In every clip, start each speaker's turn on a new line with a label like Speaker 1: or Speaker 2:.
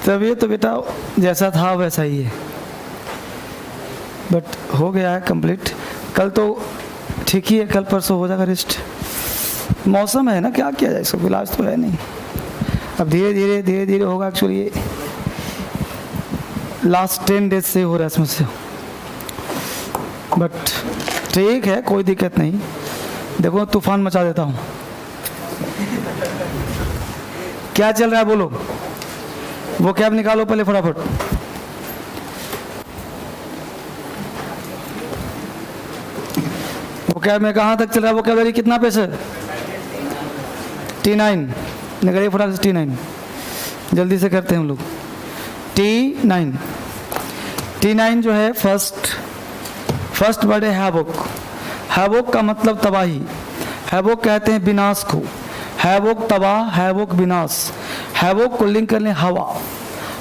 Speaker 1: तभी तो बेटा जैसा था वैसा ही है, बट हो गया है कंप्लीट। कल तो ठीक ही है, कल परसों हो जाएगा रेस्ट। मौसम है ना, क्या किया जाए, इसको इलाज तो है नहीं। अब धीरे धीरे होगा। एक्चुअली ये लास्ट 10 डेज से हो रहा है समस्या, बट ठीक है, कोई दिक्कत नहीं। देखो तूफान मचा देता हूँ। क्या चल रहा है बोलो, वो कैब निकालो पहले फटाफट। वो कैब में कहाँ तक चल रहा है? वो कैब कितना पैसे? T9 निकालिए फटाफट से। T9 जल्दी से करते हैं हम लोग। T9 जो है फर्स्ट वर्ड है हैवोक। हैवोक का मतलब तबाही। हैवोक कहते हैं विनाश को। हैवोक तबाह, हैवोक विनाश। हैवोक को लिंक कर लें हवा।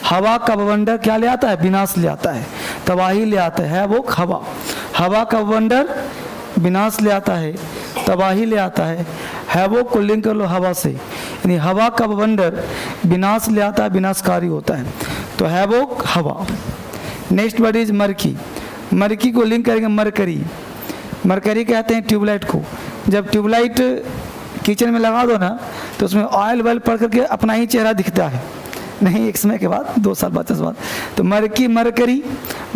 Speaker 1: हवा का बवंडर क्या ले आता है? विनाश ले आता है, तबाही ले आता है। हैवोक हवा। हवा का बवंडर विनाश ले आता है, तबाही ले आता है। हैवोक को लिंक कर लो हवा से, यानी हवा का बवंडर विनाश ले आता है, विनाशकारी होता है। तो हैवोक हवा। Next word is murky. Murky को लिंक करेंगे मरकरी। मरकरी कहते हैं ट्यूबलाइट को। जब ट्यूबलाइट किचन में लगा दो ना, तो उसमें ऑयल वेल पड़ करके अपना ही चेहरा दिखता है, नहीं एक समय के बाद, 2 साल बाद, 10 बाद। तो मरकी मरकरी।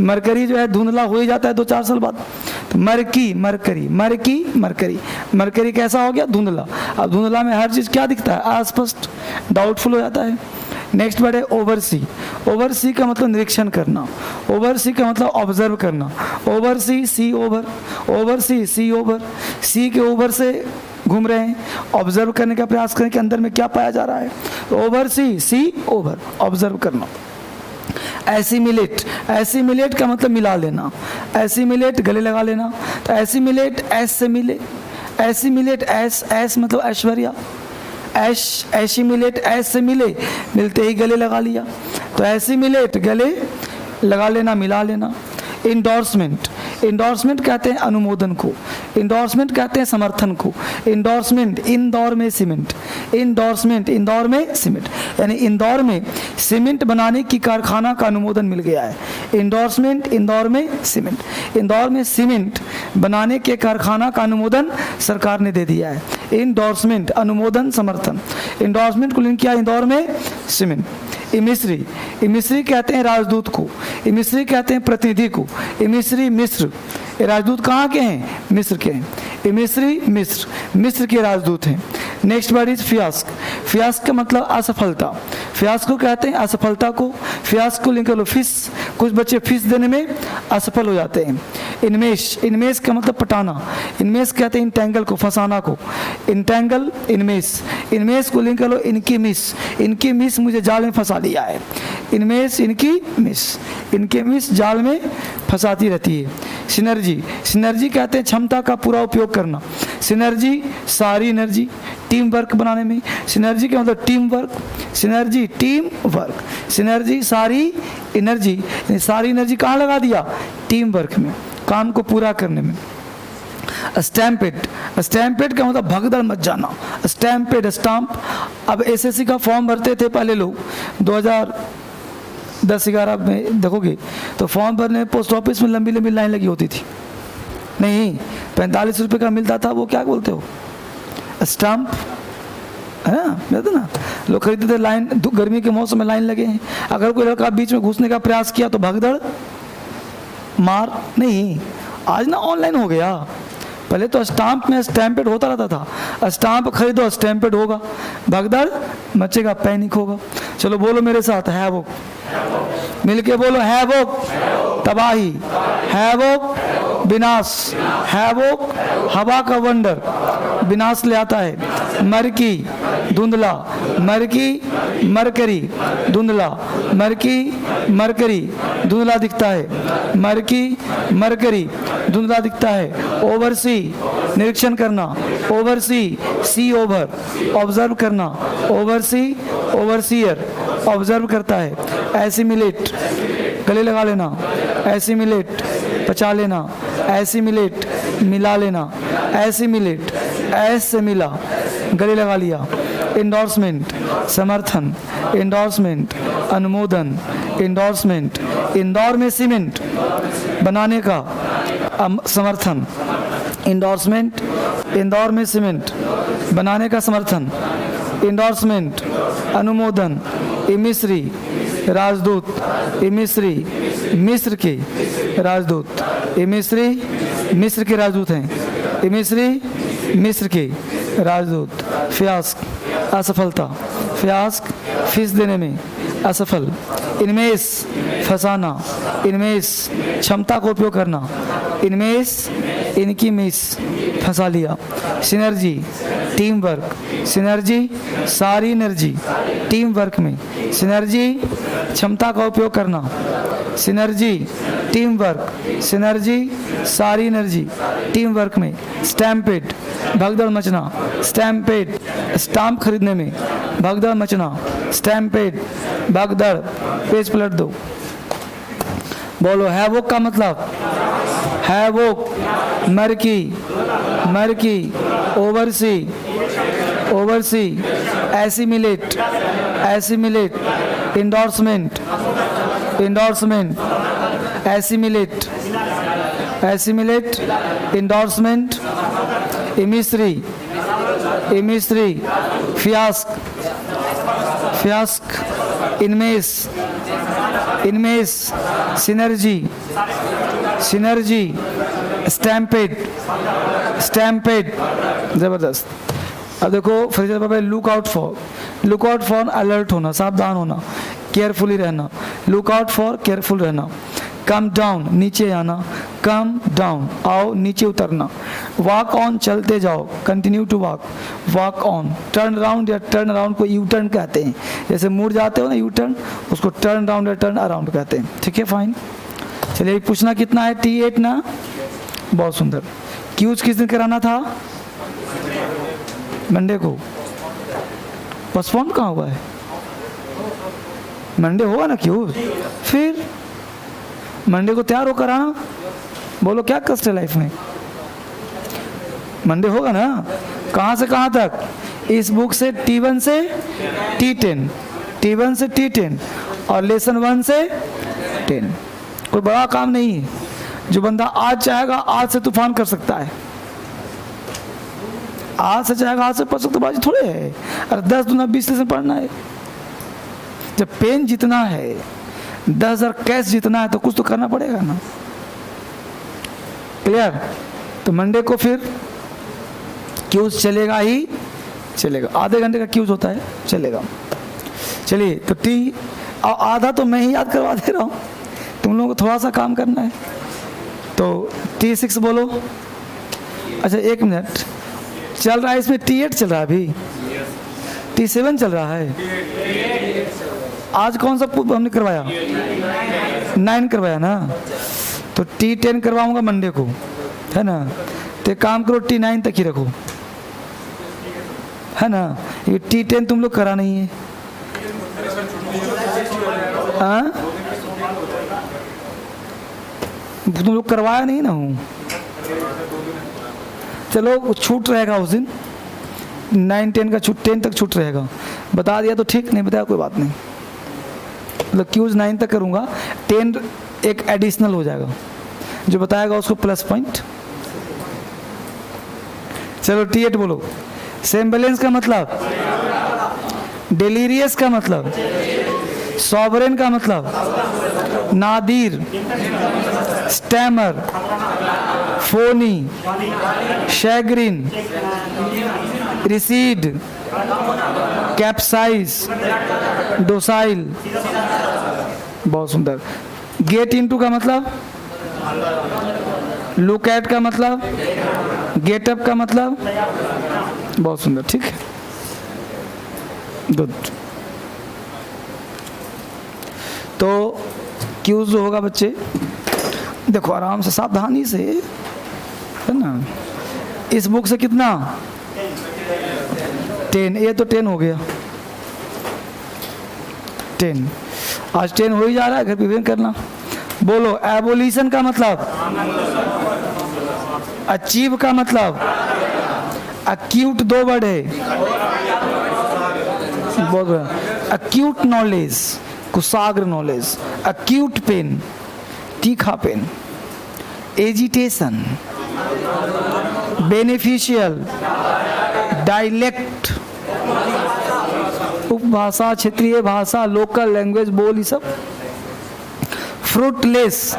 Speaker 1: मरकरी जो है धुंधला हो ही जाता है 2-4 साल बाद। तो मरकी मरकरी, मरकी मरकरी। मरकरी कैसा हो गया? धुंधला। अब धुंधला में हर चीज़ क्या दिखता है? अस्पष्ट, डाउटफुल हो जाता है। नेक्स्ट वर्ड है ओवरसी। ओवरसी का मतलब निरीक्षण करना। ओवरसी का मतलब ऑब्जर्व करना। ओवरसी सी ओवर, ओवरसी सी ओवर। सी के ओवर से घूम रहे हैं, ऑब्जर्व करने का प्रयास करें कि अंदर में क्या पाया जा रहा है। तो ओवरसी सी ओवर, ऑब्जर्व करना। एसिमिलेट। एसिमिलेट का मतलब मिला लेना। एसिमिलेट गले लगा लेना। तो एसिमिलेट एस से मिले। एसिमिलेट एस मतलब ऐश्वर्या। एसिमिलेट एस से मिले, मिलते ही गले लगा लिया। तो एसिमिलेट गले लगा लेना, मिला लेना। इंडोर्समेंट। इंडोर्समेंट कहते हैं अनुमोदन को। इंडोर्समेंट कहते हैं समर्थन को। इंडोर्समेंट, इंदौर में सीमेंट। इंडोर्समेंट, इंदौर में सीमेंट, यानी इंदौर में सीमेंट बनाने की कारखाना का अनुमोदन मिल गया है। इंडोर्समेंट, इंदौर में सीमेंट। इंदौर में सीमेंट बनाने के कारखाना का अनुमोदन सरकार ने दे दिया है। इंडोर्समेंट, अनुमोदन, समर्थन। इंडोर्समेंट को लिंक किया इंदौर में सीमेंट। इमिश्री। इमिश्री कहते हैं राजदूत को। इमिश्री कहते हैं प्रतिनिधि को। इमिश्री मिस्र। ये राजदूत कहाँ के हैं? मिस्र के हैं। इमिश्री मिस्र, मिस्र के राजदूत हैं। Next word is fiasco. Fiasco का मतलब असफलता। फियास्क को कहते हैं असफलता को। फियास्क को लिंक कर लो फिश। कुछ बच्चे फिश देने में असफल हो जाते हैं। इनमेश। इनमेश का मतलब पटाना। इनमेश कहते हैं इंटेंगल को, फंसाना को। इंटेंगल, इनमेश। इनमेश को लिंक कर लो इनकी मिस। इनकी मिस मुझे जाल में फंसा लिया है। इनमेश, इनकी मिस। इनके मिस जाल में फंसाती रहती है। सिनर्जी। सिनर्जी कहते हैं क्षमता का पूरा उपयोग करना। सिनर्जी सारी एनर्जी, टीम वर्क बनाने में। सिनर्जी का मतलब team work. Synergy team work. Synergy सारी एनर्जी, सारी एनर्जी कहाँ लगा दिया? टीम वर्क में, काम को पूरा करने में। स्टैम्पेड। स्टैम्पेड का मतलब भगदड़ मच जाना। Stampede, stamp. अब एसएससी का फॉर्म भरते थे पहले लोग, 2010-11 में देखोगे तो फॉर्म भरने में पोस्ट ऑफिस में लंबी लंबी लाइन लगी होती थी। नहीं, 45 रुपये का मिलता था, वो क्या बोलते हो, स्टाम्प, है ना, मिलता ना, लोग खरीदते थे। लाइन, गर्मी के मौसम में लाइन लगे हैं। अगर कोई लड़का बीच में घुसने का प्रयास किया तो भगदड़ मार। नहीं, आज ना ऑनलाइन हो गया। पहले तो स्टाम्प में स्टैम्पेड होता रहता था। स्टाम्प खरीदो, स्टैम्पेड होगा, भगदड़ मचेगा, पैनिक होगा। चलो बोलो मेरे साथ, हैवोक। मिलके बोलो, हैवोक तबाही, हैवोक विनाश, हैवोक हवा का वंडर, विनाश ले आता है। मरकी धुंधला, मरकी मरकरी धुंधला, मरकी मरकरी धुंधला दिखता है। मरकी मरकरी धुंधला दिखता है। ओवरसी निरीक्षण करना। ओवरसी सी ओवर, ऑब्जर्व करना। ओवरसी ओवरसीयर ऑब्जर्व करता है। एसिमिलेट गले लगा लेना। एसिमिलेट पचा लेना। एसिमिलेट मिला लेना। एसिमिलेट एस से मिला, गले लगा लिया। इंडोर्समेंट समर्थन। इंडोर्समेंट अनुमोदन, इंडोर्समेंट, इंदौर में सीमेंट बनाने का समर्थन, इंडोर्समेंट, इंदौर में सीमेंट बनाने का समर्थन, इंडोर्समेंट, अनुमोदन, इमिश्री राजदूत, इमिश्री मिस्र के राजदूत, इमिश्री मिस्र के राजदूत हैं, इमिश्री मिस्र के राजदूत, फियास्क असफलता, फियास्क फीस देने में असफल, इनमेश फंसाना, इनमेश क्षमता को उपयोग करना, इनमेश इनकी मिस फंसा लिया, सिनर्जी टीम वर्क, सिनर्जी सारी एनर्जी टीम वर्क में, सिनर्जी क्षमता का उपयोग करना, सिनर्जी टीम वर्क, सिनर्जी सारी एनर्जी टीम वर्क में, स्टैम्पेड भगदड़ मचना, स्टैम्पेड स्टाम्प खरीदने में भगदड़ मचना, स्टैम्पेड भगदड़, पेज पलट दो, बोलो हैवोक का मतलब, havoc murky, murky, oversee, oversee, assimilate, assimilate, endorsement, endorsement, assimilate, assimilate, endorsement, emissary, emissary, fiasco, fiasco, enmesh, enmesh, synergy, synergy, stampede, stampede, जबरदस्त। अब देखो फ्रेजर पे look out for, look out for alert होना, सावधान होना, carefully रहना, look out for careful रहना, come down नीचे आना, कम डाउन आओ नीचे उतरना, वॉक ऑन चलते जाओ, continue to walk, walk on, turn around या टर्न अराउंड को यू टर्न कहते हैं, जैसे मुड़ जाते हो ना यू टर्न, उसको टर्न अराउंड या टर्न अराउंड कहते हैं, ठीक है फाइन। चलिए पूछना कितना है, T8 ना, बहुत सुंदर। क्यूज किस दिन कराना था, मंडे को, पोस्टपोन कहाँ हुआ है, मंडे होगा ना क्यूज, फिर मंडे को तैयार होकर आना, बोलो क्या कष्ट है लाइफ में, मंडे होगा ना। कहाँ से कहाँ तक, इस बुक से T1 से T10, T1 से T10 और लेसन 1 से 10, कोई बड़ा काम नहीं है, जो बंदा आज चाहेगा आज से तूफान कर सकता है, आज से चाहेगा आज से पढ़ सकता, बाजी थोड़े है, अरे 10 दूना 20 लेसन पढ़ना है, जब पेन जितना है 10,000 कैश जितना है तो कुछ तो करना पड़ेगा ना, क्लियर। तो मंडे को फिर क्यूज चलेगा ही चलेगा, आधे घंटे का क्यूज होता है, चलेगा। चलिए तो टी आधा तो मैं ही याद करवा दे रहा हूँ, तुम लोगों को थोड़ा सा काम करना है। तो T6 बोलो, अच्छा एक मिनट चल रहा है, इसमें T8 चल रहा है अभी, T7 चल रहा है, आज कौन सा हमने करवाया, 9 करवाया ना, तो T10 करवाऊंगा मंडे को, है ना, तो काम करो T9 तक ही रखो, है ना, ये T10 तुम लोग करा नहीं है, हाँ तुम लोग करवाया नहीं ना हूँ, चलो छूट रहेगा उस दिन, 9-10 का छूट, 10 तक छूट रहेगा, बता दिया तो ठीक, नहीं बताया कोई बात नहीं, मतलब क्यूज 9 तक करूँगा, 10 एक एडिशनल हो जाएगा, जो बताएगा उसको प्लस पॉइंट। चलो T8 बोलो, सेम्बलेंस का मतलब, डेलीरियस का मतलब, सॉवरेन का मतलब, Nadir, stammer, Fani, chagrin, recede, capsize, docile, बहुत सुंदर। गेट इनटू का मतलब, लुक एट का मतलब, गेट अप का मतलब, बहुत सुंदर, ठीक है, गुड। तो क्यूज जो होगा बच्चे देखो आराम से सावधानी से, है ना, इस बुक से कितना 10, ये तो 10 हो गया, 10 आज 10 हो ही जा रहा है, घर पे भी करना। बोलो एबोलिशन का मतलब, अचीव का मतलब, अक्यूट 2 वर्ड है, बहुत एक्यूट नॉलेज, कुशाग्र नॉलेज, एक्यूट पेन, तीखा पेन, एजिटेशन, बेनिफिशियल, डायलेक्ट, उपभाषा, क्षेत्रीय भाषा, लोकल लैंग्वेज, बोल, ये सब। फ्रूटलेस,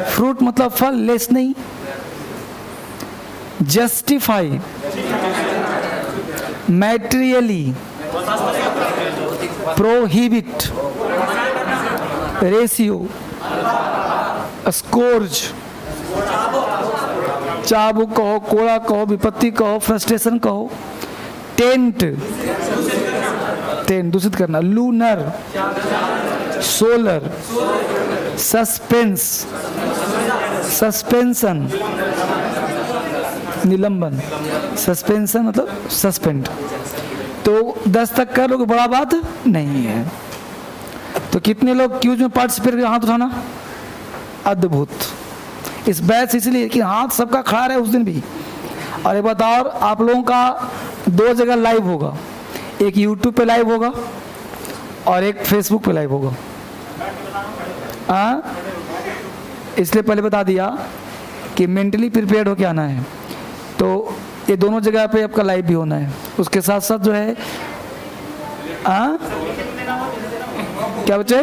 Speaker 1: फ्रूट मतलब फल, लेस नहीं। जस्टिफाई, मैटेरियली, प्रोहिबिट, रेशियो, स्कोर्ज, चाबुक कहो, कोड़ा कहो, विपत्ति कहो, फ्रस्ट्रेशन कहो, टेंट, टेंट दूषित करना, लूनर, सोलर, सस्पेंस, सस्पेंशन, निलंबन, सस्पेंशन मतलब सस्पेंड। तो 10 तक कर लोगे, बड़ा बात नहीं है। तो कितने लोग क्यूज में पार्टिसिपेट कर, हाथ उठाना। अद्भुत। इस बैच इसलिए कि हाथ सबका खड़ा रहे उस दिन भी। और एक बात और, आप लोगों का 2 जगह लाइव होगा, एक यूट्यूब पे लाइव होगा और एक फेसबुक पे लाइव होगा। इसलिए पहले बता दिया कि मेंटली प्रिपेयर्ड होके आना है। तो ये दोनों जगह पे आपका लाइव भी होना है। उसके साथ साथ जो है क्या बच्चे,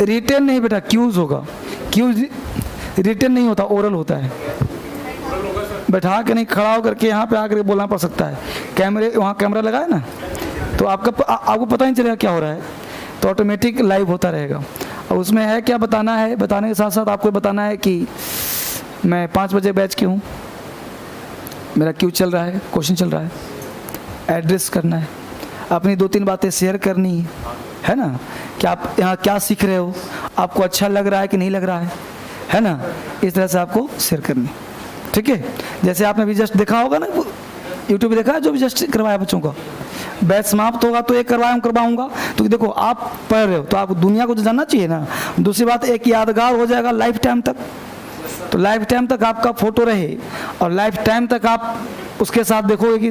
Speaker 1: रिटर्न नहीं बेटा, क्यूज होगा। क्यूज रिटर्न नहीं होता, ओरल होता है। बैठा के नहीं, खड़ा होकर के यहाँ पे आकर बोलना पड़ सकता है। कैमरे, वहाँ कैमरा लगा है ना, तो आपको पता नहीं चलेगा क्या हो रहा है, तो ऑटोमेटिक लाइव होता रहेगा। और उसमें है क्या बताना है, बताने के साथ साथ आपको बताना है कि मैं 5 बजे बैच की हूँ, मेरा क्यों चल रहा है, क्वेश्चन चल रहा है, एड्रेस करना है, अपनी 2-3 बातें शेयर करनी है ना, कि आप यहाँ क्या सीख रहे हो, आपको अच्छा लग रहा है कि नहीं लग रहा है ना, इस तरह से आपको शेयर करनी। ठीक है, जैसे आपने भी जस्ट देखा होगा ना, यूट्यूब पे देखा है जो भी जस्ट करवाया बच्चों का, बैच समाप्त होगा तो एक करवाऊंगा। तो देखो आप पढ़ रहे हो तो आप दुनिया को तो जानना चाहिए ना। दूसरी बात, एक यादगार हो जाएगा लाइफ टाइम तक, तो लाइफ टाइम तक आपका फोटो रहे और लाइफ टाइम तक आप उसके साथ देखोगे कि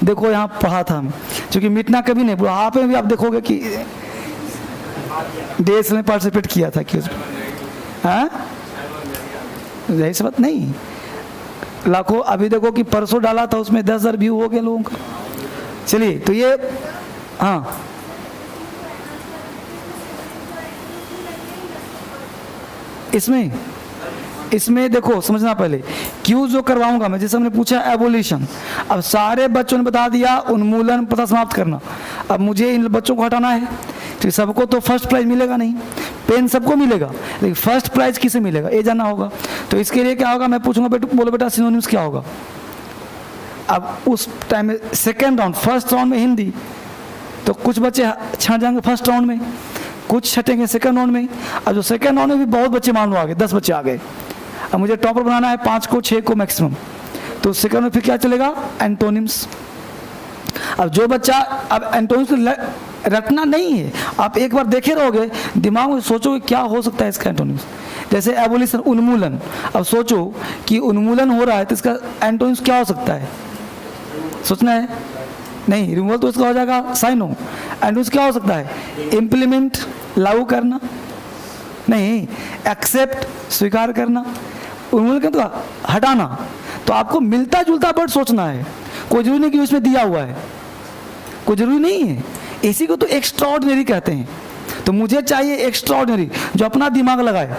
Speaker 1: देखो यहाँ पढ़ा था हमें, क्योंकि मिटना कभी नहीं। बुढ़ापे में भी आप देखोगे कि देश ने पार्टिसिपेट किया था कि यही सब बात नहीं। लाखों, अभी देखो कि परसों डाला था उसमें 10,000 व्यू हो गए लोगों का। चलिए, तो ये इसमें देखो समझना, पहले क्यों जो करवाऊंगा मैं, जैसे हमने पूछा एवोल्यूशन, अब सारे बच्चों ने बता दिया उन्मूलन पता समाप्त करना। अब मुझे इन बच्चों को हटाना है, तो सबको तो फर्स्ट प्राइज मिलेगा नहीं, पेन सबको मिलेगा, लेकिन फर्स्ट प्राइज किसे मिलेगा ये जानना होगा। तो इसके लिए क्या होगा, मैं पूछूंगा बोलो बेटा सिनोनिम्स क्या होगा। अब उस टाइम में सेकेंड राउंड, फर्स्ट राउंड में हिंदी, तो कुछ बच्चे छट जाएंगे फर्स्ट राउंड में, कुछ छटेंगे सेकेंड राउंड में। अब जो सेकेंड राउंड में भी बहुत बच्चे मान लो आ गए, 10 बच्चे आ गए। अब मुझे टॉपर बनाना है 5 को 6 को मैक्सिमम, तो सेकेंड में फिर क्या चलेगा, एंटोनिम्स। अब जो बच्चा, अब एंटोनिम्स रटना नहीं है, आप एक बार देखे रहोगे, दिमाग में सोचोगे क्या हो सकता है इसका एंटोनिम्स। जैसे एवोल्यूशन, उन्मूलन, अब सोचो कि उन्मूलन हो रहा है तो इसका एंटोनिम्स क्या हो सकता है, सोचना है नहीं, रिमूवल तो इसका हो जाएगा साइनो। एंटोनिम्स क्या हो सकता है, इम्प्लीमेंट, लागू करना, नहीं, एक्सेप्ट, स्वीकार करना, उन्मूलन तो हटाना। तो आपको मिलता जुलता वर्ड सोचना है, कोई जरूरी नहीं कि उसमें दिया हुआ है, कोई जरूरी नहीं है। इसी को तो एक्स्ट्राऑर्डिनरी कहते हैं। तो मुझे चाहिए एक्स्ट्राऑर्डिनरी जो अपना दिमाग लगाए,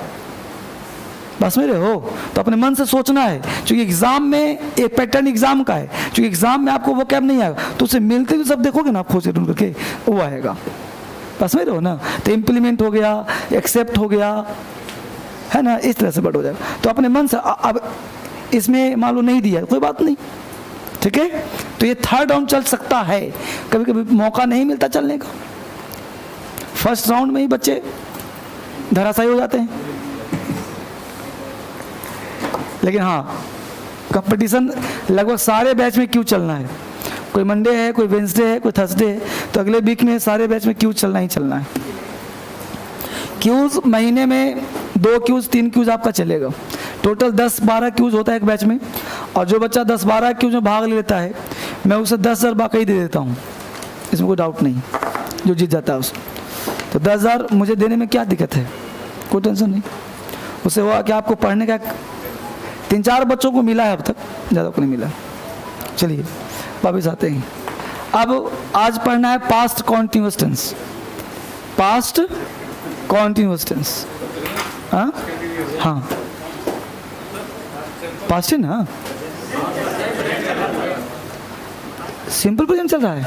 Speaker 1: बस मेरे हो, तो अपने मन से सोचना है। क्योंकि एग्जाम में एक पैटर्न एग्जाम का है, क्योंकि एग्जाम में आपको वो कैब नहीं आएगा, तो उसे मिलते हुए सब देखोगे ना, आप खोज ढूंढ करके वो आएगा, बस मेरे हो ना। तो इम्प्लीमेंट हो गया, एक्सेप्ट हो गया, है ना, इस तरह से बट हो जाएगा। तो अपने मन से, अब इसमें मान लो नहीं दिया, कोई बात नहीं, ठीक है। तो ये थर्ड राउंड चल सकता है, कभी कभी मौका नहीं मिलता चलने का, फर्स्ट राउंड में ही बच्चे धराशायी हो जाते हैं। लेकिन हाँ, कंपटीशन लगभग सारे बैच में क्यों चलना है, कोई मंडे है, कोई वेंसडे है, कोई थर्सडे है, तो अगले वीक में सारे बैच में क्यों चलना ही चलना है। क्यूज महीने में 2 क्यूज 3 क्यूज आपका चलेगा, टोटल 10-12 क्यूज होता है एक बैच में। और जो बच्चा 10-12 क्यूज में भाग लेता है, मैं उसे 10,000 बाकी दे देता हूँ। इसमें कोई डाउट नहीं, जो जीत जाता है उसको। तो 10,000 मुझे देने में क्या दिक्कत है, कोई टेंशन नहीं। उससे हुआ कि आपको पढ़ने का 3-4 बच्चों को मिला है, अब तक ज़्यादा को नहीं मिला। चलिए वापस आते हैं। अब आज पढ़ना है past continuous tense. Past continuous tense, हाँ हाँ, पास्ट है ना, सिंपल प्रेजेंट चल रहा है।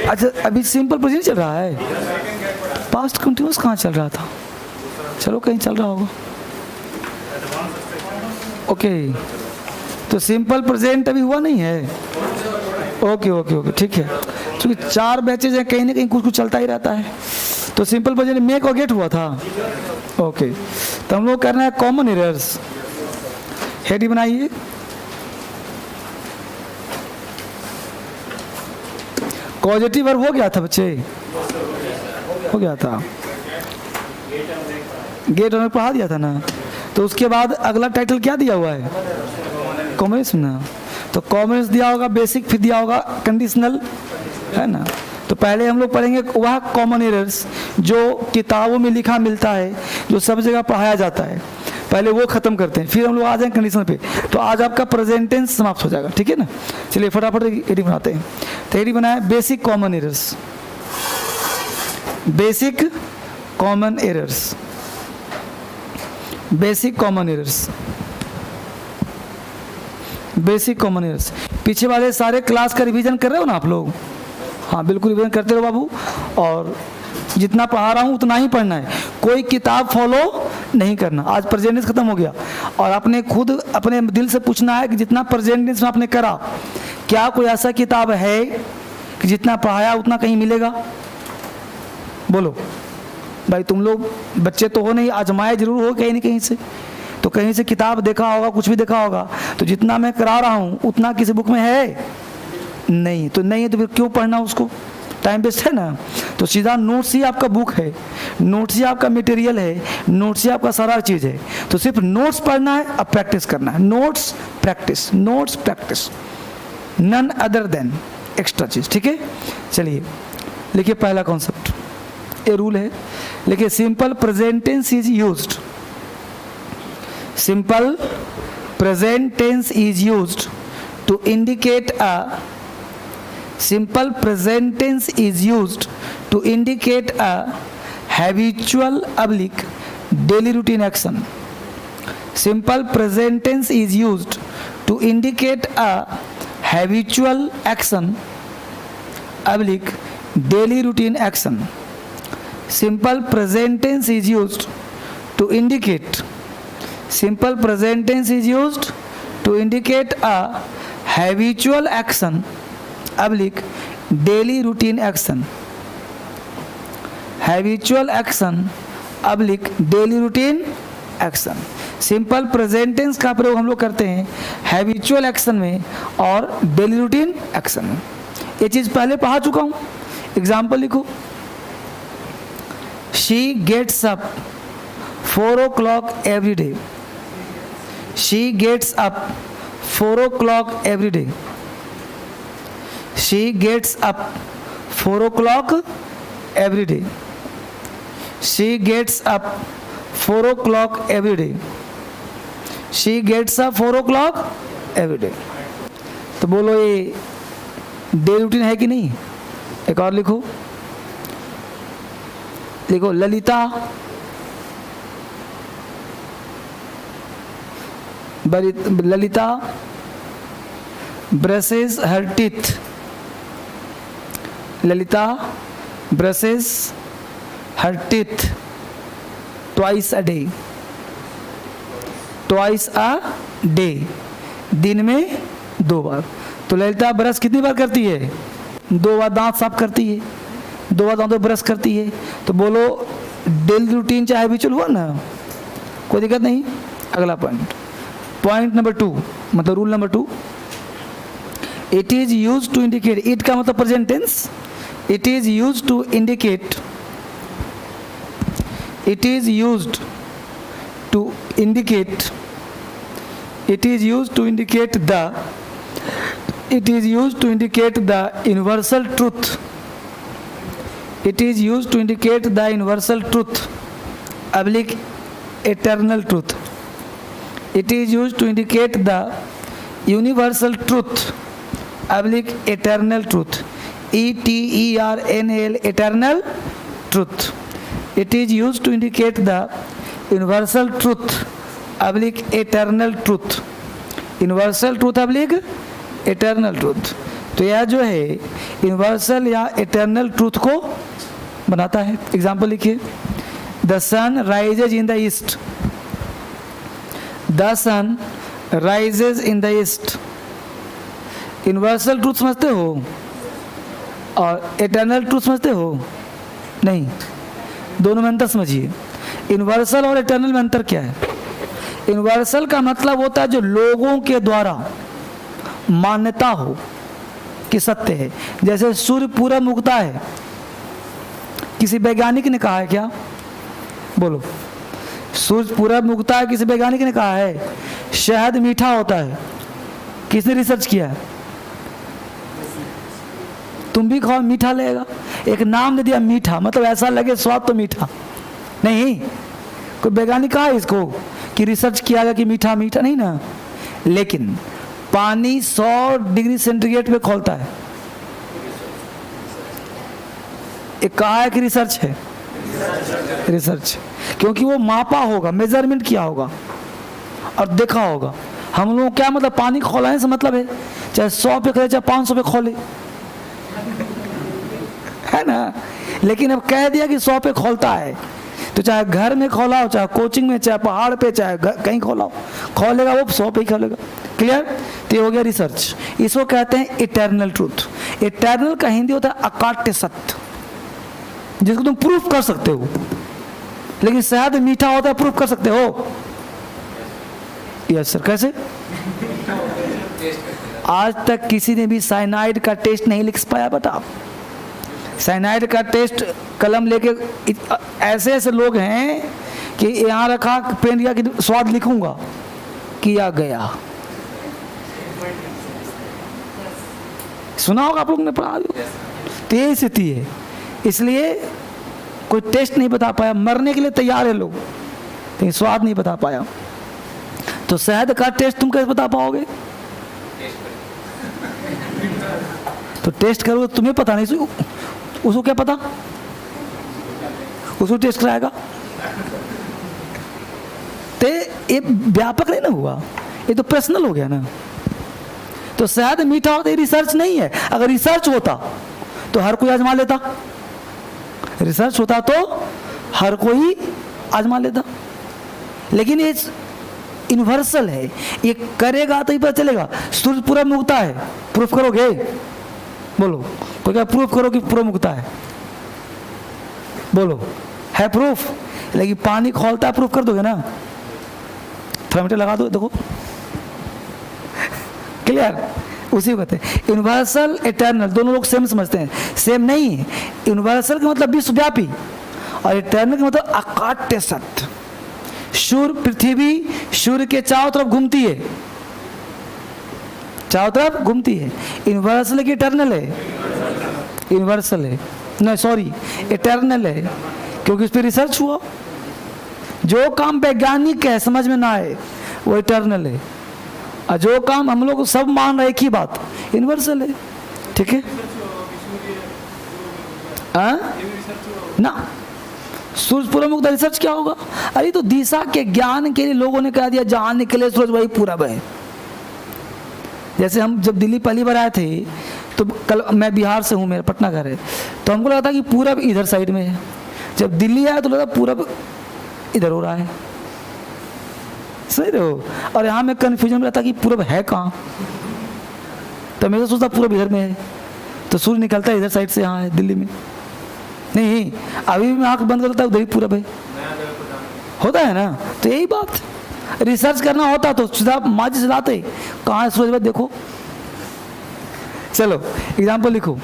Speaker 1: अच्छा अभी सिंपल प्रेजेंट चल रहा है, पास्ट कंटिन्यूअस कहाँ चल रहा था? चलो कहीं चल रहा होगा। ओके, तो सिंपल प्रेजेंट अभी हुआ नहीं है। ओके ओके ओके ठीक है, क्योंकि 4 बैचेज हैं, कहीं ना कहीं कुछ कुछ चलता ही रहता है। तो सिंपल प्रेजेंट मेक और गेट हुआ था। ओके, तो हम लोग करना है कॉमन एरर्स। हेडी बनाइए, पॉजिटिव वर्ब हो गया था बच्चे, हो गया था, गेट हमने पढ़ा दिया था ना। तो उसके बाद अगला टाइटल क्या दिया हुआ है, कॉमर्स ना। तो कॉमर्स दिया होगा बेसिक, फिर दिया होगा कंडीशनल, है ना। तो पहले हम लोग पढ़ेंगे वह कॉमन एरर्स जो किताबों में लिखा मिलता है, जो सब जगह पढ़ाया जाता है, पहले वो खत्म करते हैं, फिर हम लोग आ जाएंगे कंडीशन पे। तो आज आपका प्रेजेंट टेंस समाप्त हो जाएगा, ठीक है ना। चलिए फटाफट एडी बनाते हैं। तो एडी बनाया basic common errors, basic common errors, basic common errors, basic common errors. पीछे वाले सारे क्लास का रिवीजन कर रहे हो ना आप लोग? हाँ बिल्कुल रिवीजन करते रहो बाबू, और जितना पढ़ा रहा हूँ उतना ही पढ़ना है, कोई किताब फॉलो नहीं करना। आज प्रेजेंटेंस खत्म हो गया और आपने खुद अपने दिल से पूछना है कि जितना प्रेजेंटेंस में आपने करा, क्या कोई ऐसा किताब है कि जितना पढ़ाया उतना कहीं मिलेगा? बोलो भाई, तुम लोग बच्चे तो हो नहीं, आजमाए जरूर हो कहीं न कहीं से, तो कहीं से किताब देखा होगा, कुछ भी देखा होगा। तो जितना मैं करा रहा हूँ उतना किसी बुक में है नहीं, तो नहीं है तो फिर क्यों पढ़ना उसको, टाइम वेस्ट है ना। तो सीधा नोट्स ही आपका बुक है, नोट्स ही आपका मटेरियल है, नोट्स ही आपका सारा चीज़ है। तो सिर्फ नोट्स पढ़ना है, अब प्रैक्टिस करना है, notes practice, notes practice, none other than extra चीज़, ठीक है। चलिए लिखिए पहला कॉन्सेप्ट, ये रूल है, लिखिए simple present tense is used, simple present tense is used to indicate a, simple present tense is used to indicate a habitual oblique daily routine action. Simple present tense is used to indicate a habitual action oblique daily routine action. Simple present tense is used to indicate, simple present tense is used to indicate a habitual action oblique daily routine action, habitual action oblique daily routine action। Simple present tense का प्रयोग हम लोग करते हैं habitual action में और daily routine action में। ये चीज़ पहले पढ़ा चुका हूँ। एग्जाम्पल लिखो, she gets up 4 o'clock every day, she gets up 4 o'clock every day, she gets up 4 o'clock every day, she gets up 4 o'clock every day, she gets up 4 o'clock every day। तो बोलो ये day routine है कि नहीं? एक और लिखो, लिखो Lalita Lalita brushes her teeth, Lalita brushes her teeth twice a day, twice a day, दिन में 2 बार। तो ललिता ब्रश कितनी बार करती है? 2 बार दांत साफ करती है, 2 बार दांतों ब्रश करती है। तो बोलो डेली रूटीन चाहे हैबिचुअल हुआ ना, कोई दिक्कत नहीं। अगला पॉइंट, पॉइंट नंबर 2, मतलब rule number 2, it is use to indicate, it का मतलब present tense, it is used to indicate, it is used to indicate, It is used to indicate the universal truth. It is used to indicate the universal truth, oblique eternal truth. It is used to indicate the universal truth, oblique eternal truth. ETERNAL, eternal truth. It is used to indicate the universal truth, oblique eternal truth. Universal truth oblique eternal truth. तो यह जो है universal या eternal truth को बनाता है. Example लिखिए. The sun rises in the east. The sun rises in the east. Universal truth समझते हो और इटर्नल ट्रूथ समझते हो? नहीं, दोनों में अंतर समझिए. यूनिवर्सल और इटर्नल में अंतर क्या है? यूनिवर्सल का मतलब होता है जो लोगों के द्वारा मान्यता हो कि सत्य है. जैसे सूर्य पूरब उगता है, किसी वैज्ञानिक ने कहा है क्या? बोलो. सूर्य पूरब उगता है, किसी वैज्ञानिक ने कहा है. शहद मीठा होता है, किसने रिसर्च किया है? तुम भी खाओ, मीठा लगेगा. एक नाम दे दिया मीठा, मतलब ऐसा लगे स्वाद तो मीठा. नहीं, कोई वैज्ञानिक कहा है इसको कि रिसर्च किया गया कि मीठा मीठा? नहीं ना. लेकिन पानी 100 डिग्री सेंटीग्रेड पे खौलता है. एक कहा है कि रिसर्च है. रिसर्च, क्योंकि वो मापा होगा, मेजरमेंट किया होगा और देखा होगा. हम लोग क्या मतलब पानी खौलाने से मतलब है चाहे 100 पे खोले चाहे 500 पे खोले, है ना. लेकिन अब कह दिया कि 100 पे खोलता है, तो चाहे घर में खोलाओ, चाहे कोचिंग में, चाहे पहाड़ पे, चाहे कहीं खोलाओ, खोलेगा वो 100 पे ही खोलेगा. क्लियर? तो ये हो गया रिसर्च. इसको कहते हैं इटर्नल ट्रूथ. इटर्नल का हिंदी होता है अकाट्य सत्य, जिसको तुम प्रूफ कर सकते हो. लेकिन शहद मीठा होता है, प्रूफ कर सकते हो? Yes sir. कैसे? आज तक किसी ने भी साइनाइड का टेस्ट नहीं लिख पाया. बता, साइनाइड का टेस्ट कलम लेके ऐसे ऐसे लोग हैं कि यहाँ रखा, पेन किया कि स्वाद लिखूंगा, किया गया. सुना होगा आप लोग ने, पढ़ा. तो यही स्थिति है. इसलिए कोई टेस्ट नहीं बता पाया. मरने के लिए तैयार है लोग, लेकिन स्वाद नहीं बता पाया. तो शहद का टेस्ट तुम कैसे बता पाओगे? तो टेस्ट करोगे, तुम्हें पता नहीं, उसको क्या पता? उसको टेस्ट कराएगा. तो ये व्यापक नहीं ना हुआ, ये तो पर्सनल हो गया ना. तो शहद मीठा होता, ये रिसर्च नहीं है. अगर रिसर्च होता तो हर कोई आजमा लेता. रिसर्च होता तो हर कोई आजमा लेता. लेकिन ये यूनिवर्सल है, ये करेगा तो ही पता चलेगा. सूर्य पूरब में उगता है, प्रूफ करोगे? बोलो, कोई क्या प्रूफ करो कि पूरब उगता है? बोलो, है प्रूफ? लेकिन पानी खौलता है, प्रूफ कर दोगे ना? थर्मामीटर लगा दो, देखो. क्लियर? उसी को कहते हैं यूनिवर्सल इटर्नल. दोनों लोग सेम समझते हैं, सेम नहीं है. यूनिवर्सल का मतलब विश्वव्यापी और इटर्नल का मतलब अकाट्य सत्य. सूर्य, पृथ्वी सूर्य के चारों तरफ घूमती है, चारों तरफ घूमती है. यूनिवर्सल की इटर्नल है? यूनिवर्सल है, नहीं सॉरी इटर्नल है, क्योंकि उस पर रिसर्च हुआ. जो काम वैज्ञानिक है समझ में ना आए वो इटर्नल है, और जो काम हम लोग सब मान रहे एक ही बात, यूनिवर्सल है. ठीक है ना? सूरज पूरब में रिसर्च क्या होगा? अरे तो दिशा के ज्ञान के लिए लोगों ने कह दिया जहां निकले सूरज वही पूरब है. जैसे हम जब दिल्ली पहली बार आए थे, तो कल मैं बिहार से हूँ, मेरा पटना घर है, तो हमको लगा था कि पूरब इधर साइड में है. जब दिल्ली आया तो लगा पूरब इधर हो रहा है. सही रहो. और यहाँ में कन्फ्यूजन में रहता कि पूरब है कहाँ. तो मैं तो सोचता पूरब इधर में है, तो सूर्य निकलता है इधर साइड से, यहाँ है दिल्ली में. नहीं, अभी भी मैं आँख बंद करता हूँ, उधर ही पूरब है. होता है ना? तो यही बात, रिसर्च करना होता तो सीधा माजी से लाते, कहाँ है सूरज, देखो. चलो एग्जाम्पल लिखो.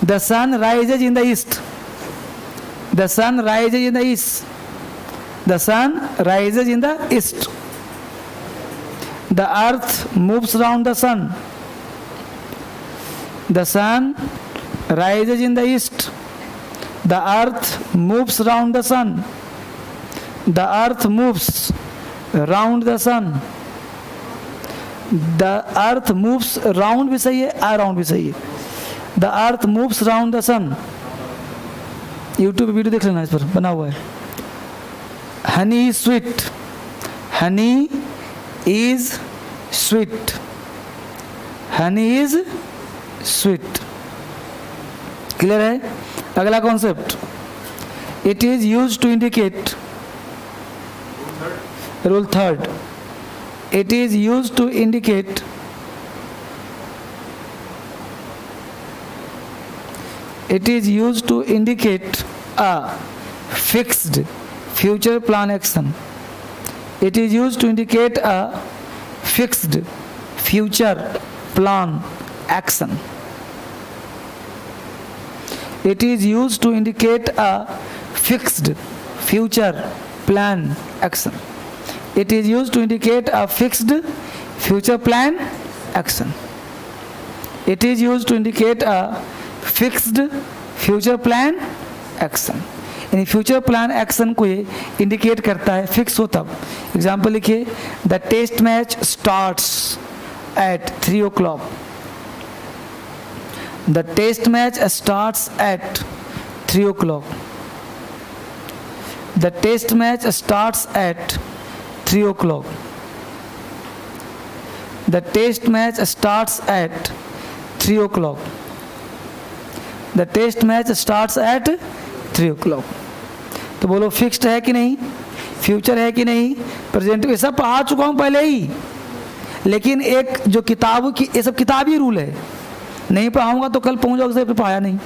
Speaker 1: The sun rises in the east. The sun rises in the east. The sun rises in the east. The earth moves round the sun, the sun rises in the east, the earth moves round the sun, the earth moves round the sun, the earth moves round भी सही है, around भी सही है, the earth moves round the sun। YouTube video देख लेना, इस पर बना हुआ है। Honey is sweet, honey is sweet, honey is sweet. Clear है? अगला concept, it is use to indicate, rule third, it is use to indicate, it is used to indicate a fixed future plan action, it is used to indicate a fixed future plan action, it is used to indicate a fixed future plan action, it is used to indicate a fixed future plan action, it is used to indicate a fixed future plan action. यानी future plan action को ये indicate करता है, fix हो तब। Example लिखिए, the test match starts at 3 o'clock, the test match starts at 3 o'clock, the test match starts at 3 o'clock, the test match starts at 3 o'clock, the test match starts at 3 o'clock। तो बोलो fixed है कि नहीं, future है कि नहीं, present, ये सब पढ़ा चुका हूँ पहले ही, लेकिन एक जो किताब की, ये सब किताबी रूल है, नहीं पढ़ाऊंगा तो कल पहुँच जाओगे फिर पढ़ाया नहीं,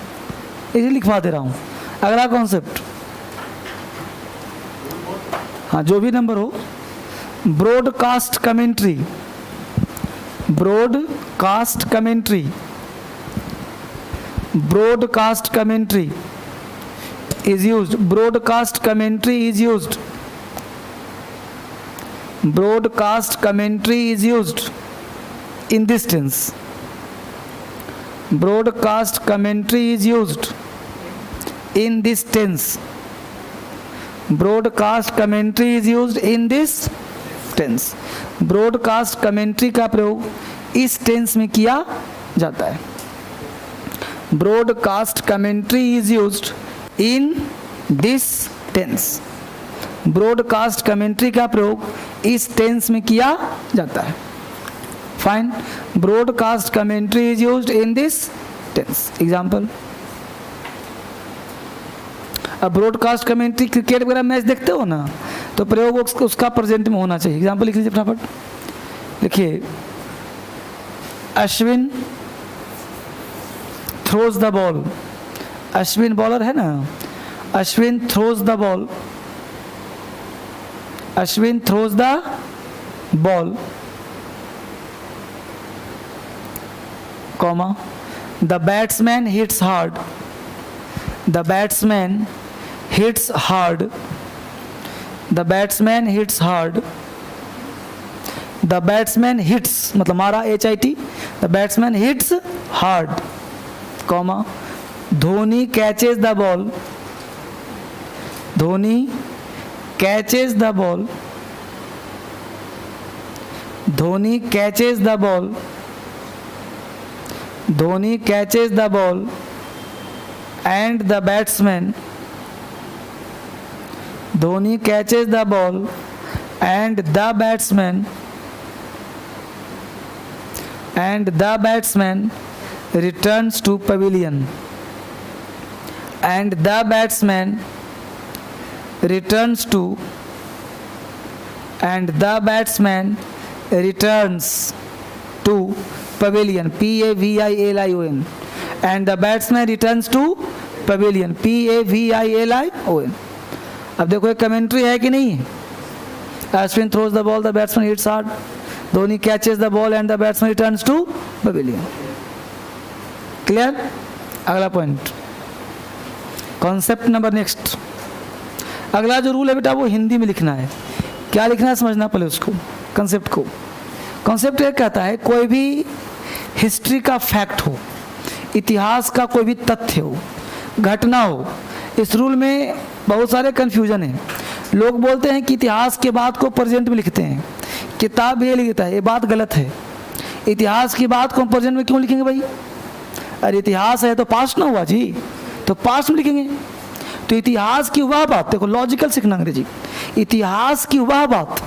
Speaker 1: इसे लिखवा दे रहा हूँ। अगला कॉन्सेप्ट, हाँ जो भी नंबर हो, broadcast commentary, broadcast commentary, broadcast commentary is used, broadcast commentary is used, broadcast commentary is used in this tense, broadcast commentary is used in this tense, broadcast commentary is used in this tense, broadcast commentary का प्रयोग इस tense में किया जाता है। broadcast commentary is used in this tense, broadcast commentary का प्रयोग इस टेंस में किया जाता है। Fine, broadcast commentary is used in this tense। Example, अब ब्रॉडकास्ट कमेंट्री क्रिकेट वगैरह मैच देखते हो ना, तो प्रयोग उसका प्रेजेंट में होना चाहिए। एग्जाम्पल लिख लीजिए फटाफट, लिखिए, Ashwin throws the ball, Ashwin bowler है ना, Ashwin throws the ball, Ashwin throws the ball, comma, the batsman hits hard, the batsman hits hard, the batsman hits hard, the batsman hits मतलब मारा, HIT, the batsman hits hard, comma, Dhoni catches the ball, Dhoni catches the ball, Dhoni catches the ball, Dhoni catches the ball and the batsman, Dhoni catches the ball and the batsman, and the batsman returns to pavilion, and the batsman returns to, and the batsman returns to pavilion, PAVILION, and the batsman returns to pavilion, PAVILION। अब देखो एक commentary है कि नहीं, Ashwin throws the ball, the batsman hits hard, Dhoni catches the ball and the batsman returns to pavilion. Clear? अगला point, concept number next. अगला जो rule है बेटा वो हिंदी में लिखना है। क्या लिखना है समझना पहले उसको, कंसेप्ट को। कॉन्सेप्ट ये कहता है कोई भी हिस्ट्री का फैक्ट हो, इतिहास का कोई भी तथ्य हो, घटना हो, इस रूल में बहुत सारे कन्फ्यूजन हैं। लोग बोलते हैं कि इतिहास के बाद को प्रेजेंट में लिखते हैं, किताब भी ये लिखता है, ये बात गलत है। इतिहास की बात को हम प्रेजेंट में क्यों लिखेंगे भाई? अरे इतिहास है तो पास्ट ना हुआ जी, तो पास्ट में लिखेंगे। तो इतिहास की वह बात, देखो लॉजिकल सीखना अंग्रेजी, इतिहास की वह बात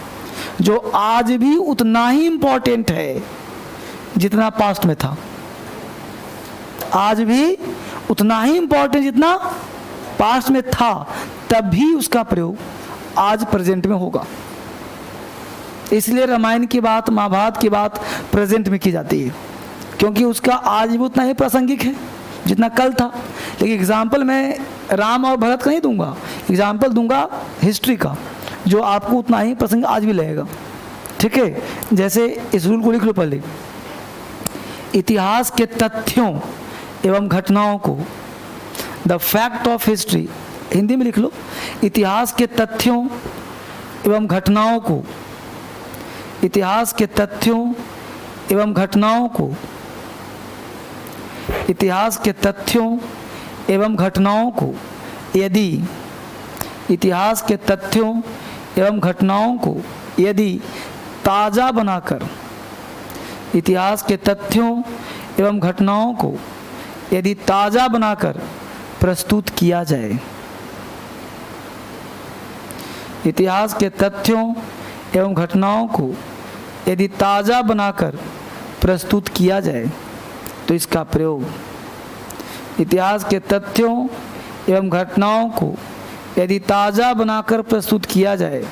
Speaker 1: जो आज भी उतना ही इंपॉर्टेंट है जितना पास्ट में था, आज भी उतना ही इंपॉर्टेंट जितना पास्ट में था, तब भी उसका प्रयोग आज प्रेजेंट में होगा। इसलिए रामायण की बात, महाभारत की बात प्रेजेंट में की जाती है, क्योंकि उसका आज भी उतना ही प्रासंगिक है जितना कल था। लेकिन एग्जाम्पल मैं राम और भरत का नहीं दूंगा, एग्जाम्पल दूंगा हिस्ट्री का, जो आपको उतना ही प्रासंगिक आज भी लगेगा। ठीक है, जैसे इस रूल को लिख लो पहले, इतिहास के तथ्यों एवं घटनाओं को, the fact of history, Hindi में लिख लो, इतिहास के तथ्यों एवं घटनाओं को, इतिहास के तथ्यों एवं घटनाओं को, इतिहास के तथ्यों एवं घटनाओं को यदि, इतिहास के तथ्यों एवं घटनाओं को यदि ताज़ा बनाकर, इतिहास के तथ्यों एवं घटनाओं को यदि ताज़ा बनाकर प्रस्तुत किया जाए, इतिहास के तथ्यों एवं घटनाओं को यदि ताज़ा बनाकर प्रस्तुत किया जाए तो इसका प्रयोग, इतिहास के तथ्यों एवं घटनाओं को यदि ताज़ा बनाकर प्रस्तुत किया जाए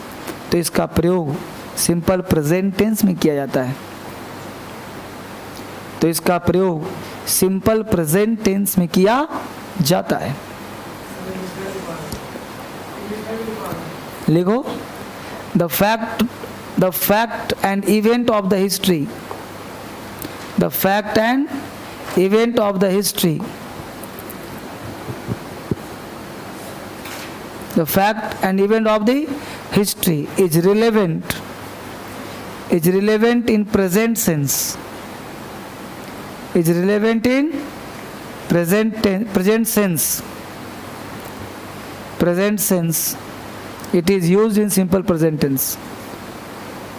Speaker 1: तो इसका प्रयोग सिंपल प्रेजेंट टेंस में किया जाता है। तो इसका प्रयोग सिंपल प्रेजेंट टेंस में किया जाता है। लिखो, the fact and event of the history, the fact and event of the history, the fact and event of the history is relevant in present sense, is relevant in present sense, it is used in simple present tense,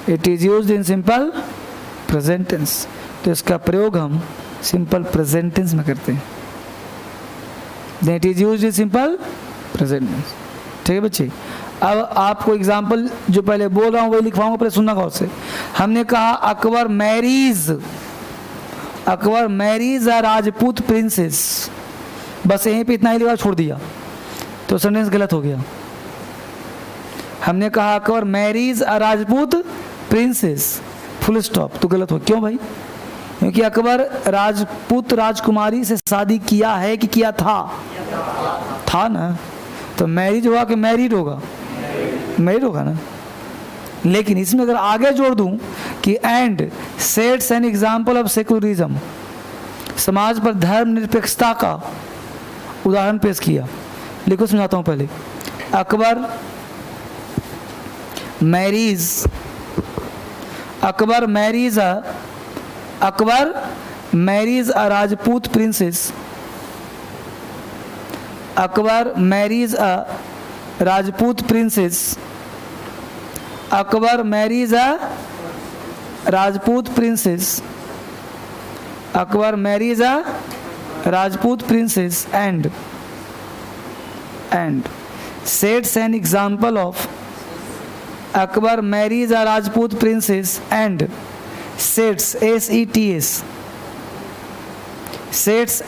Speaker 1: it is used in simple present tense। तो इसका प्रयोग हम simple present tense में करते हैं, that is used in simple present tense. ठीक है बच्चे, अब आपको एग्जांपल जो पहले बोल रहा हूँ वही लिखवाऊंगा, पहले सुनना गौर से। हमने कहा अकबर मैरीज अ राजपूत प्रिंसेस, बस यहीं पे इतना ही लिखा छोड़ दिया तो सेंटेंस गलत हो गया। हमने कहा अकबर मैरीज अ राजपूत प्रिंसेस, फुल स्टॉप, तो गलत हो। क्यों भाई? क्योंकि अकबर राजपूत राजकुमारी से शादी किया है कि किया था ना, तो मैरिज होगा कि मैरिड होगा? मैरिड होगा ना। लेकिन इसमें अगर आगे जोड़ दूं कि and sets an example of secularism, समाज पर धर्म निरपेक्षता का उदाहरण पेश किया। लिखो, समझाता हूं पहले। Akbar Mary's a Rajput princess, Akbar Mary's a Rajput princess, Akbar Mary's a Rajput princess, Akbar Mary's a Rajput princess and sets an example of, Akbar Mary's a Rajput princess and sets, S-E-T-S, sets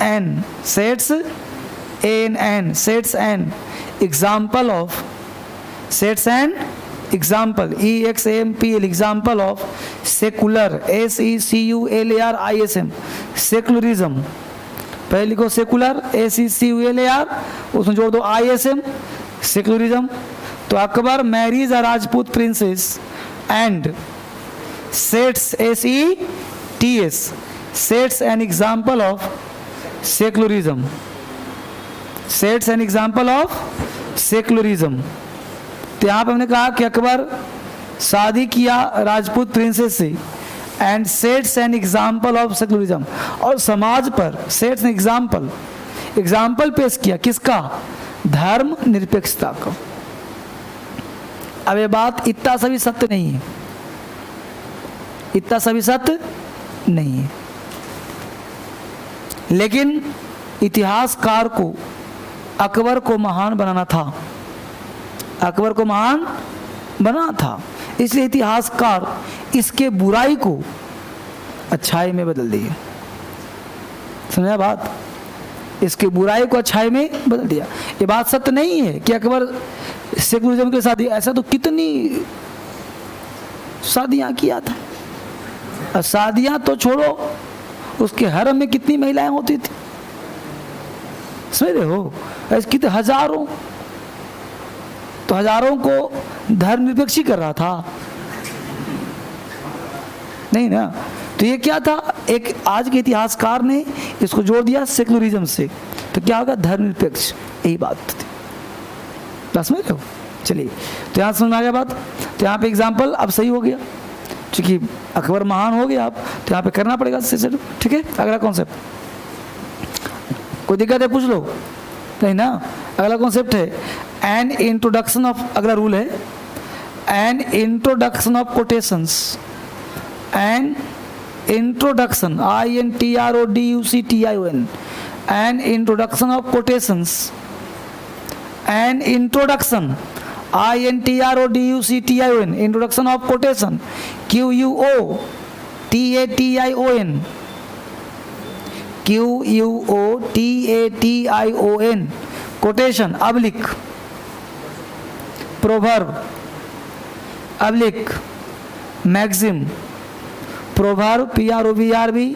Speaker 1: an example of, sets an example, E-X-A-M-P-L, example of secular, S-E-C-U-L-A-R-I-S-M, secularism। पहले लिखो secular, S-E-C-U-L-A-R, उसमें जोड़ दो I-S-M, secularism. तो Akbar Mary's a Rajput princess and sets, S-E-T-S, sets an example of secularism, sets an example of secularism। तो यहाँ पर हमने कहा कि अकबर शादी किया राजपूत प्रिंसेस से and sets an example of secularism, और समाज पर सेट्स एन एग्जाम्पल, एग्जाम्पल पेश किया किसका? धर्म निरपेक्षता का। अब ये बात इतना सभी सत्य नहीं है, इतना सभी सत्य नहीं है, लेकिन इतिहासकार को अकबर को महान बनाना था, अकबर को महान बनाना था, इसलिए इतिहासकार इसके बुराई को अच्छाई में बदल दिए। समझा बात? इसके बुराई को अच्छाई में बदल दिया। ये बात सत्य नहीं है कि अकबर सेकुलरिज्म के साथ, ऐसा तो कितनी शादियां किया था, शादियां तो छोड़ो, उसके हरम में कितनी महिलाएं होती थी, समझ रहे हो? ऐसे कितने हजारों, तो हजारों को धर्मनिरपेक्ष ही कर रहा था, नहीं ना? तो ये क्या था? एक आज के इतिहासकार ने इसको जोड़ दिया सेकुलरिज्म से, तो क्या होगा? धर्मनिरपेक्ष, यही बात थी। समझ रहे हो? चलिए, तो यहाँ समझ आ गया बात। तो यहाँ पे एग्जाम्पल अब सही हो गया, क्योंकि अकबर महान हो गया, अब तो यहाँ पे करना पड़ेगा। ठीक है, अगला कॉन्सेप्ट, कोई दिक्कत है पूछ लो? नहीं ना? अगला कॉन्सेप्ट है एन इंट्रोडक्शन ऑफ, अगला रूल है an introduction of quotations, an introduction, INTRODUCTION, an introduction of quotations, an introduction, INTRODUCTION, introduction of quotation, QUOTATION, QUOTATION, quotation, oblique proverb, oblique maxim, proverb PROVERB,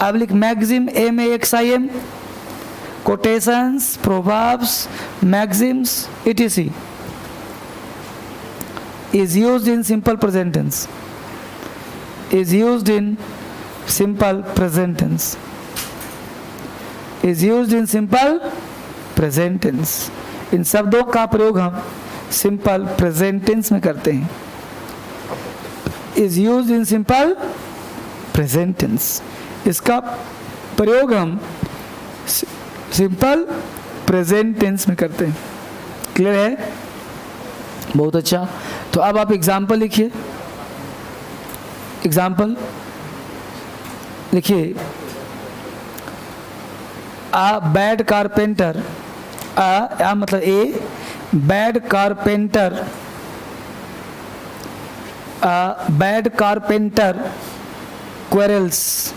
Speaker 1: oblique maxim MAXIM, quotations, proverbs, maxims, etc. is used in simple present tense, is used in simple present tense, is used in simple present tense। इन शब्दों का प्रयोग हम simple present tense में करते हैं। is used in simple present tense, इसका प्रयोग हम सिंपल प्रेजेंट टेंस में करते हैं। क्लियर है? बहुत अच्छा। तो अब आप एग्जाम्पल लिखिए, एग्जाम्पल लिखिए। अ बैड कारपेंटर, अ मतलब a, bad carpenter, a bad carpenter quarrels,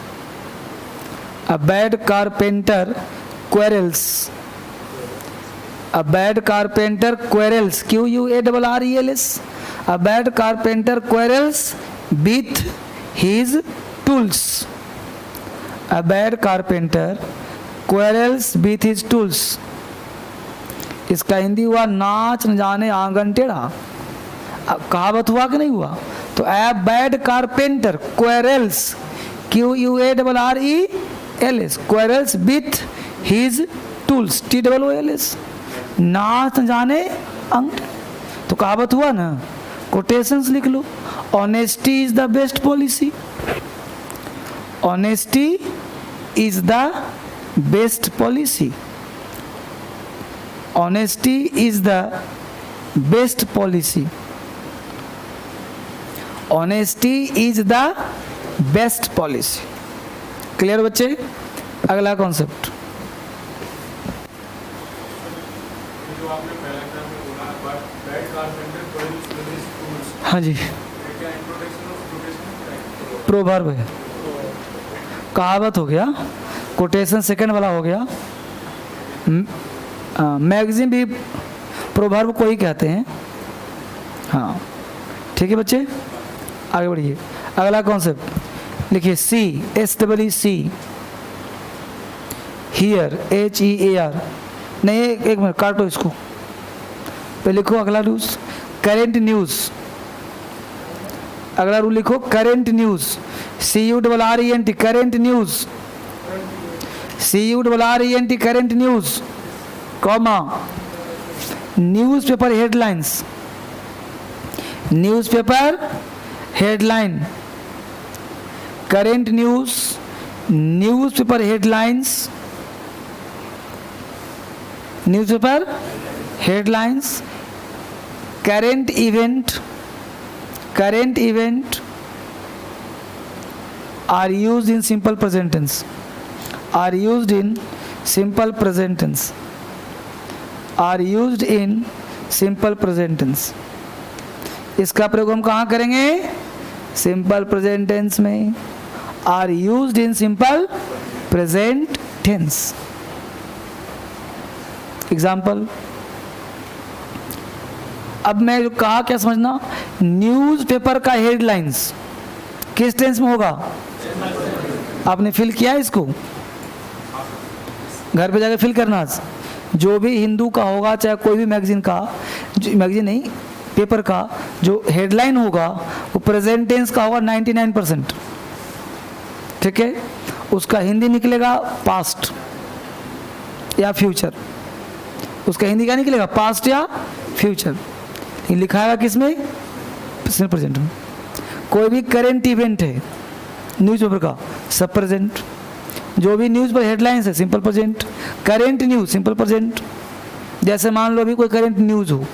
Speaker 1: a bad carpenter quarrels, a bad carpenter quarrels, QUARRELS, a bad carpenter quarrels with his tools, a bad carpenter quarrels with his tools। इसका हिंदी हुआ नाच न जाने आंगन टेढ़ा। कहावत हुआ कि नहीं हुआ? तो a bad carpenter quarrels, QUARRELS, quarrels with his tools, TOOLS, नाच जाने अंग। तो कहावत हुआ ना? कोटेशंस लिख लो। Honesty is the best policy, honesty is the best policy, honesty is the best policy, honesty is the best policy. Clear बच्चे? अगला कॉन्सेप्ट, हाँ जी, प्रोवर्ब है, कहावत हो गया, कोटेशन सेकंड वाला हो गया, मैगजीन भी प्रोवर्ब को ही कहते हैं। हाँ ठीक है बच्चे, आगे बढ़िए। अगला कॉन्सेप्ट लिखिए, SEE, हियर, HEAR। नहीं एक मिनट काटो इसको, पे लिखो अगला रूल, करेंट न्यूज। अगला रूल लिखो current news, CURRENT, current news, CURRENT, current news, comma newspaper headlines, newspaper headline, current news, newspaper headlines, newspaper headlines, current event are used in simple present tense, are used in simple present tense, are used in simple present tense। इसका प्रयोग हम कहाँ करेंगे? Simple present tense में। Are used in simple present tense. Example, अब मैं जो कहा क्या समझना, न्यूज़पेपर का हेडलाइंस किस टेंस में होगा? आपने फिल किया इसको? घर पे जाकर फिल करना। जो भी हिंदू का होगा, चाहे कोई भी मैगजीन का, मैगजीन नहीं पेपर का जो हेडलाइन होगा वो प्रेजेंट टेंस का होगा 99%। ठीक है, उसका हिंदी निकलेगा पास्ट या फ्यूचर। उसका हिंदी क्या निकलेगा? पास्ट या फ्यूचर। लिखा है किस में? प्रेजेंट में। कोई भी करेंट इवेंट है न्यूज़पेपर का, सब प्रेजेंट। जो भी न्यूज़ पर हेडलाइंस है simple present. Current news simple present. जैसे मान लो अभी कोई करेंट न्यूज़ हो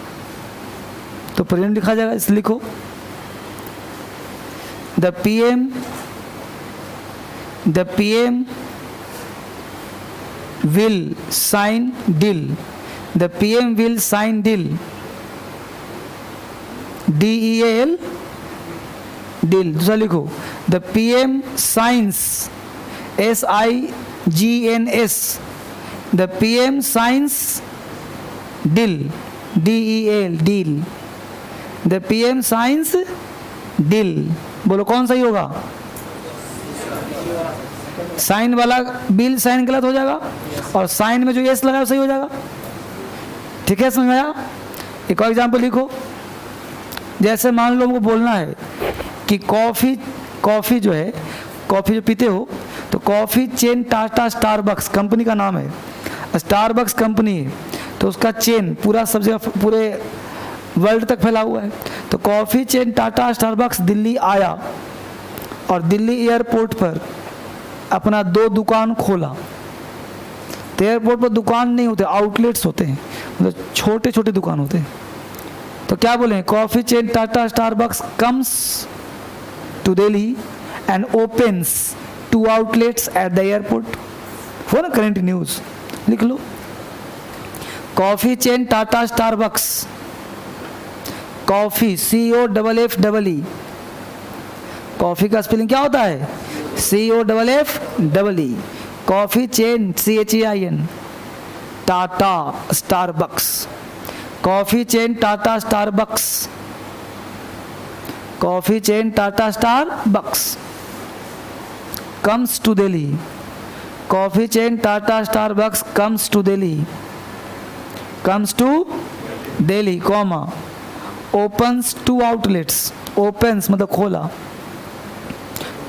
Speaker 1: तो प्रेजेंट लिखा जाएगा, इस लिखो the PM will sign deal, the PM will sign deal, DEAL deal. दूसरा लिखो the PM signs, SIGNS, the PM signs deal, DEAL deal, the PM signs deal. बोलो कौन सही होगा? साइन वाला बिल साइन गलत हो जाएगा और साइन में जो एस लगा सही हो जाएगा। ठीक है, समझ में आया? एक और एग्जाम्पल लिखो। जैसे मान लो हमको बोलना है कि कॉफ़ी जो है, कॉफ़ी जो पीते हो तो coffee chain Tata Starbucks company का नाम है, स्टारबक्स कंपनी है, तो उसका चेन पूरा सब जगह पूरे वर्ल्ड तक फैला हुआ है। तो coffee chain Tata Starbucks Delhi आया और दिल्ली एयरपोर्ट पर अपना 2 दुकान खोला। तो एयरपोर्ट पर दुकान नहीं होते, आउटलेट्स होते हैं, मतलब छोटे छोटे दुकान होते हैं। तो क्या बोले? Coffee chain Tata Starbucks comes to Delhi and opens 2 outlets at the airport. हो ना करेंट न्यूज़, लिख लो coffee chain Tata Starbucks, coffee COFFEE, coffee का स्पेलिंग क्या होता है? COFFEE, coffee chain CHEIN, Tata Starbucks, coffee chain Tata Starbucks, coffee chain Tata Starbucks comes to Delhi, coffee chain Tata Starbucks comes to Delhi, comes to Delhi, comma opens 2 outlets, opens मतलब खोला,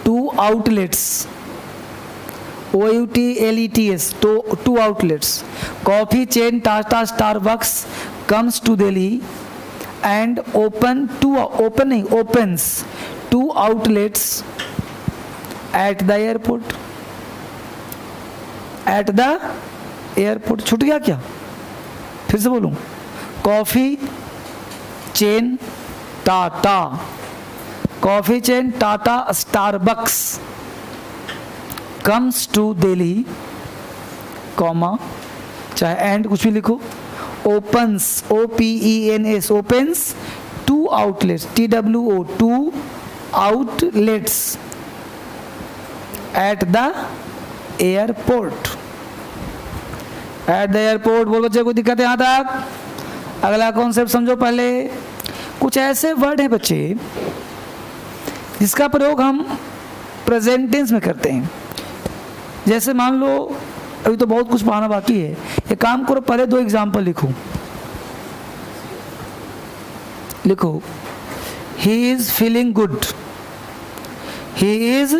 Speaker 1: 2 outlets, OUTLETS, तो 2 outlets, coffee chain Tata Starbucks comes to Delhi and opens 2 outlets at the airport, at the airport। छूट गया क्या? फिर से बोलूं, coffee chain Tata, coffee chain Tata Starbucks comes to Delhi, comma चाहे एंड कुछ भी लिखो, opens OPENS, opens 2 outlets, TWO 2 outlets at the airport, at the airport. बोल बच्चे कोई दिक्कत है यहाँ तक? अगला कॉन्सेप्ट समझो पहले। कुछ ऐसे वर्ड हैं बच्चे जिसका प्रयोग हम प्रेजेंट टेंस में करते हैं। जैसे मान लो अभी तो बहुत कुछ पढ़ाना बाकी है, एक काम करो पहले 2 एग्जाम्पल लिखो। लिखो he is feeling good, he is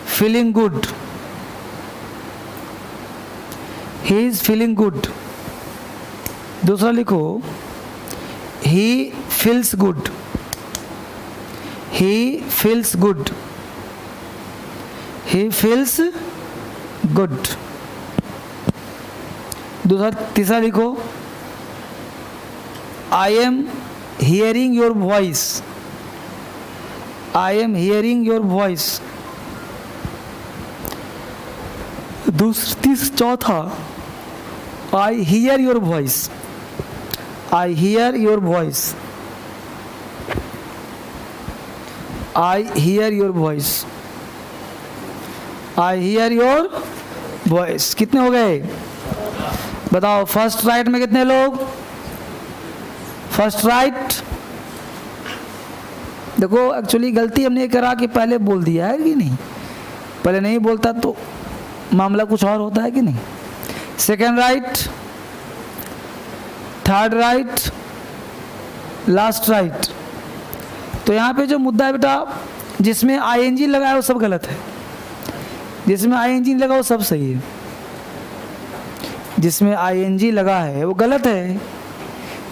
Speaker 1: feeling good, he is feeling good. दूसरा लिखो he feels good, he feels good. He feels good. तीसरा लिखो, I am hearing your voice. I am hearing your voice. चौथा, I hear your voice. I hear your voice. I hear your voice. I hear your voice. कितने हो गए बताओ? First right में कितने लोग? First right. देखो एक्चुअली गलती हमने करा कि पहले बोल दिया है कि नहीं, पहले नहीं बोलता तो मामला कुछ और होता है कि नहीं। Second right, third right, last right. तो यहाँ पे जो मुद्दा है बेटा, जिसमें आईएनजी लगा है वो सब गलत है, जिसमें आईएनजी लगा वो सब सही है। जिसमें आईएनजी लगा है वो गलत है,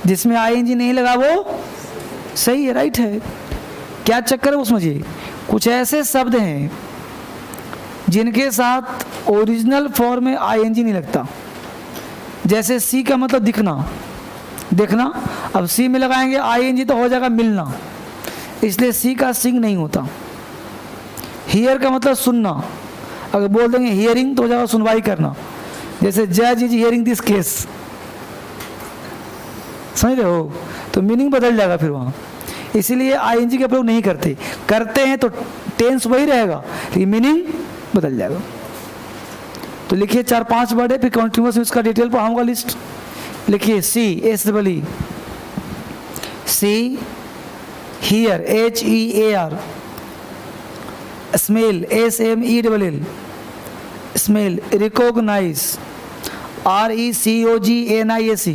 Speaker 1: जिसमें आईएनजी नहीं लगा वो सही है, राइट है। क्या चक्कर है वो समझिए। कुछ ऐसे शब्द हैं जिनके साथ ओरिजिनल फॉर्म में आईएनजी नहीं लगता। जैसे सी का मतलब दिखना, देखना। अब सी में लगाएंगे आईएनजी तो हो जाएगा मिलना, इसलिए सी का सिंग नहीं होता। हियर का मतलब सुनना, अगर बोल देंगे हियरिंग तो हो जाएगा सुनवाई करना। जैसे जज इज हियरिंग दिस केस, समझ रहे हो? तो मीनिंग बदल जाएगा फिर वहाँ, इसीलिए आईएनजी का प्रयोग नहीं करते। करते हैं तो टेंस वही रहेगा लेकिन मीनिंग बदल जाएगा। तो लिखिए 4-5 वर्ड है, फिर कॉन्टिन्यूअस इसका डिटेल पढ़ाऊंगा लिस्ट। लिखिए see, S double E, see, hear, HEAR, smell, SMELL, smell, recognise, RECOGNIAC,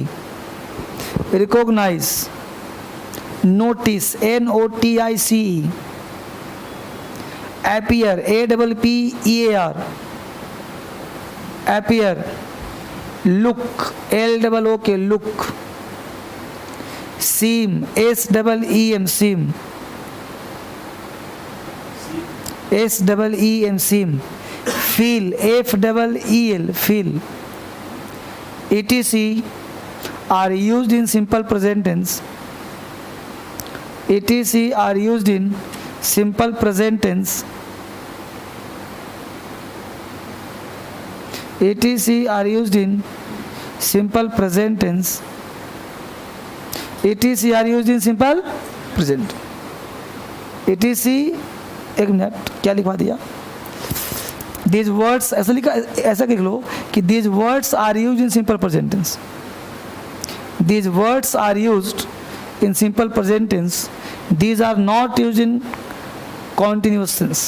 Speaker 1: recognise, notice, NOTICE, appear, APPEAR, appear, look, LOOK, look, seem, SEEM, seem, SEEM, seem, feel, FEEL, feel, etc. are used in simple present tense. etc. are used in simple present tense. etc. are used in simple present tense. etc. are used in simple present. etc. एक minute, क्या लिखवा दिया? These words ऐसा लिखा, ऐसा लिख लो कि these words are used in simple present tense. These words are used in simple present tense. These are not used in continuous tense.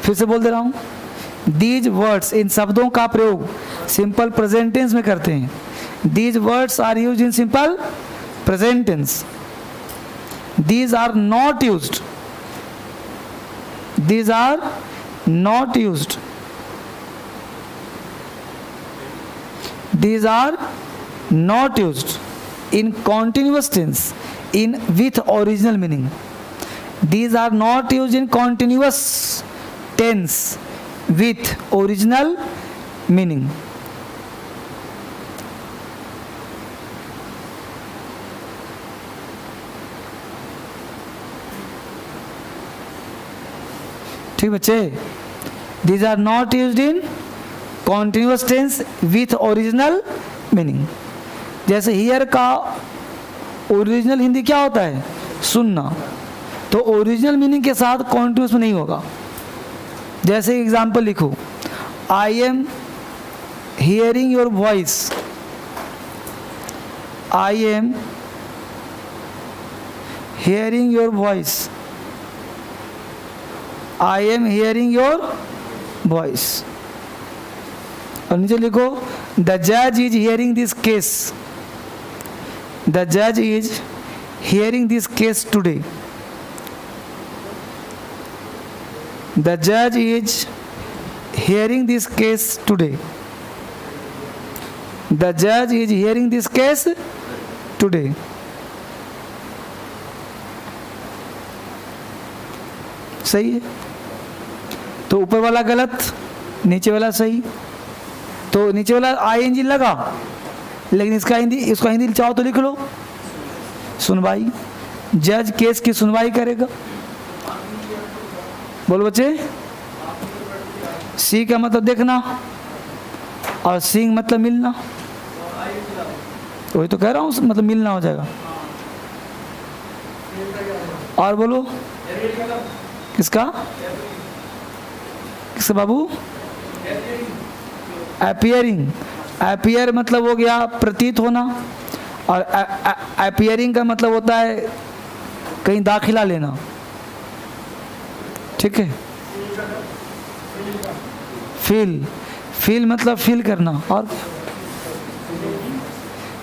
Speaker 1: फिर से बोल दे रहा हूँ, these words, इन शब्दों का प्रयोग simple present tense में करते हैं. These words are used in simple present tense. These are not used. These are not used. These are not used in continuous tense in with original meaning. These are not used in continuous tense with original meaning. ठीक बच्चे, these are not used in continuous tense with original meaning. जैसे here का original Hindi क्या होता है? सुनना, तो original meaning के साथ कॉन्टिन्यूस में नहीं होगा. जैसे एग्जाम्पल लिखो, I am hearing your voice. I am hearing your voice. I am hearing your voice. और नीचे लिखो, द जज is hearing this case. The जज is hearing this case today. The जज is hearing this case today. The जज is hearing this case today. सही है. तो ऊपर वाला गलत, नीचे वाला सही। तो नीचे वाला आईएनजी लगा, लेकिन इसका हिंदी चाहो तो लिख लो, सुनवाई। जज केस की सुनवाई करेगा। बोलो बच्चे, सी का मतलब देखना और सींग मतलब मिलना, वही तो कह रहा हूँ, मतलब मिलना हो जाएगा। और बोलो किसका किसका बाबू? अपीयरिंग। अपीयर मतलब हो गया प्रतीत होना, और अपीयरिंग का मतलब होता है कहीं दाखिला लेना। ठीक है। फील मतलब फील करना, और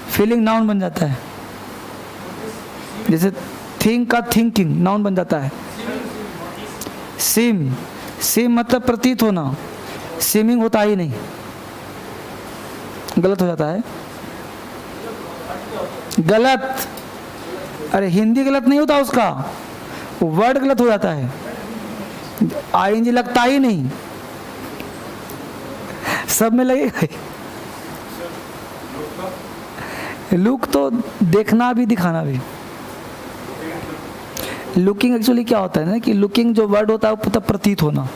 Speaker 1: फीलिंग नाउन बन जाता है। जैसे थिंक का थिंकिंग नाउन बन जाता है। सीम मतलब प्रतीत होना, सीमिंग होता ही नहीं, गलत हो जाता है। गलत, अरे हिंदी गलत नहीं होता, उसका वर्ड गलत हो जाता है, आईएनजी लगता ही नहीं, सब में लगेगा। लुक तो देखना भी दिखाना भी। लुकिंग एक्चुअली क्या होता है ना, कि लुकिंग जो वर्ड होता है वो प्रतीत होना,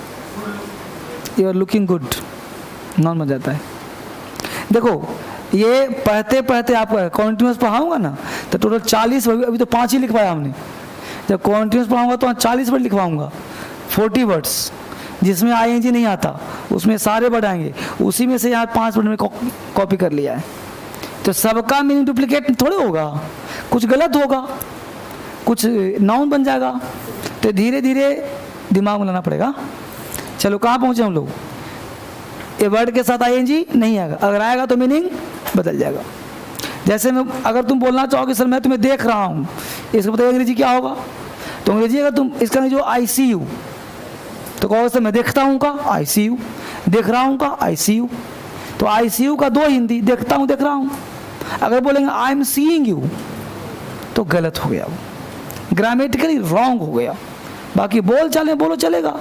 Speaker 1: you are looking good, non बन जाता है। देखो ये पढ़ते पढ़ते आपको कॉन्टिन्यूस पढ़ाऊंगा ना तो टोटल 40, अभी तो 5 ही लिख पाया हमने। जब कॉन्टिन्यूस पढ़ाऊंगा तो 40 वर्ड लिखवाऊंगा, 40 वर्ड्स, जिसमें आईएनजी नहीं आता उसमें सारे वर्ड आएंगे, उसी में से यहाँ 5 वर्ड में कॉपी कर लिया है। तो सबका मीनिंग डुप्लीकेट थोड़े होगा, कुछ गलत होगा, कुछ नाउन बन जाएगा। तो धीरे धीरे दिमाग में लाना पड़ेगा। चलो कहाँ पहुँचे हम लोग? ये वर्ड के साथ आईएनजी नहीं आएगा, अगर आएगा तो मीनिंग बदल जाएगा। जैसे मैं, अगर तुम बोलना चाहोगे सर मैं तुम्हें देख रहा हूँ, इसका मतलब अंग्रेजी क्या होगा? तो अंग्रेजी अगर तुम इसका जो आई सी यू, तो कहोगे सर मैं देखता हूँ का आई सी यू, देख रहा हूँ का आई सी यू। तो आई सी यू का 2 हिंदी, देखता हूँ देख रहा हूँ। अगर बोलेंगे आई एम सीइंग यू तो गलत हो गया, वो ग्रामेटिकली रॉन्ग हो गया। बाकी बोल चाले बोलो चलेगा,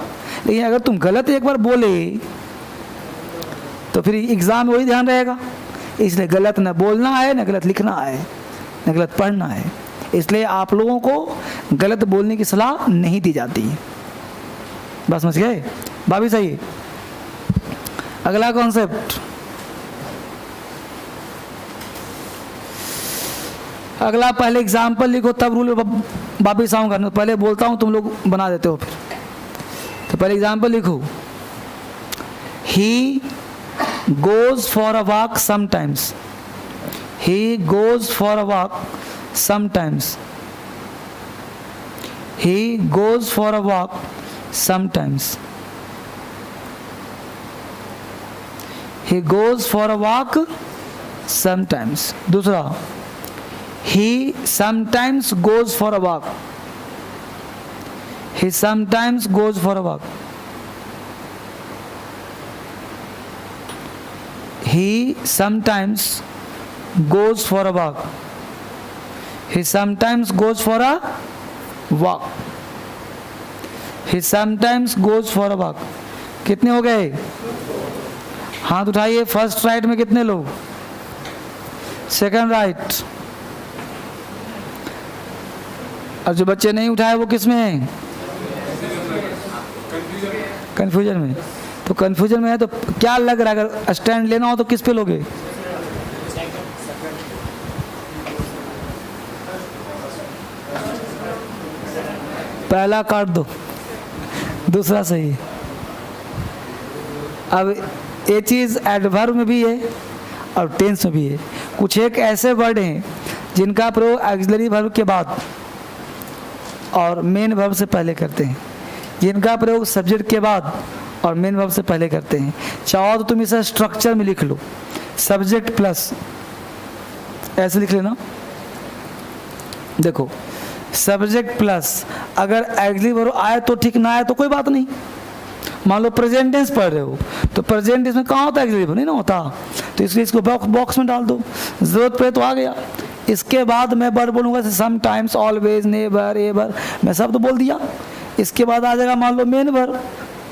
Speaker 1: लेकिन अगर तुम गलत एक बार बोले तो फिर एग्जाम में वही ध्यान रहेगा। इसलिए गलत न बोलना है, न गलत लिखना है, न गलत पढ़ना है। इसलिए आप लोगों को गलत बोलने की सलाह नहीं दी जाती है। बस समझ गए? भाभी सही है। अगला कॉन्सेप्ट, अगला पहले एग्जाम्पल लिखो तब रूल वापिस आऊँगा, पहले बोलता हूँ तुम लोग बना देते हो फिर। तो पहले एग्जाम्पल लिखो, ही goes for a walk sometimes. He goes for a walk sometimes. He goes for a walk sometimes. He goes for a walk sometimes. दूसरा, he sometimes goes for a walk. He sometimes goes for a walk. He sometimes goes for a walk. He sometimes goes for a walk. He sometimes goes for a walk. कितने हो गए? हाथ उठाइए। First right में कितने लोग? Second right. और जो बच्चे नहीं उठाए वो किस में हैं? कंफ्यूजन में। तो कंफ्यूजन में है तो क्या लग रहा है, अगर स्टैंड लेना हो तो किस पे लोगे? पहला काट दो, दूसरा सही है। अब ये चीज़ एडवर्ब में भी है और टेंस में भी है। कुछ एक ऐसे वर्ड हैं जिनका प्रयोग ऑक्सिलरी वर्ब के बाद और मेन वर्ब से पहले करते हैं, जिनका प्रयोग सब्जेक्ट के बाद और मेन वर्ब से पहले करते हैं। चाहो तो तुम इसे स्ट्रक्चर में लिख लो, सब्जेक्ट प्लस, ऐसे लिख लेना। देखो सब्जेक्ट प्लस, अगर ऑक्सिलरी वर्ब आए तो ठीक, ना आए तो कोई बात नहीं। मान लो प्रेजेंट टेंस पढ़ रहे हो तो प्रेजेंट टेंस में कहाँ होता है ऑक्सिलरी वर्ब? नहीं ना होता, तो इसलिए इसको बॉक्स में डाल दो, जरूरत पड़े तो आ गया। इसके बाद मैं वर्ब बोलूँगा, sometimes, always, never, ever, मैं सब तो बोल दिया। इसके बाद आ जाएगा मान लो main verb,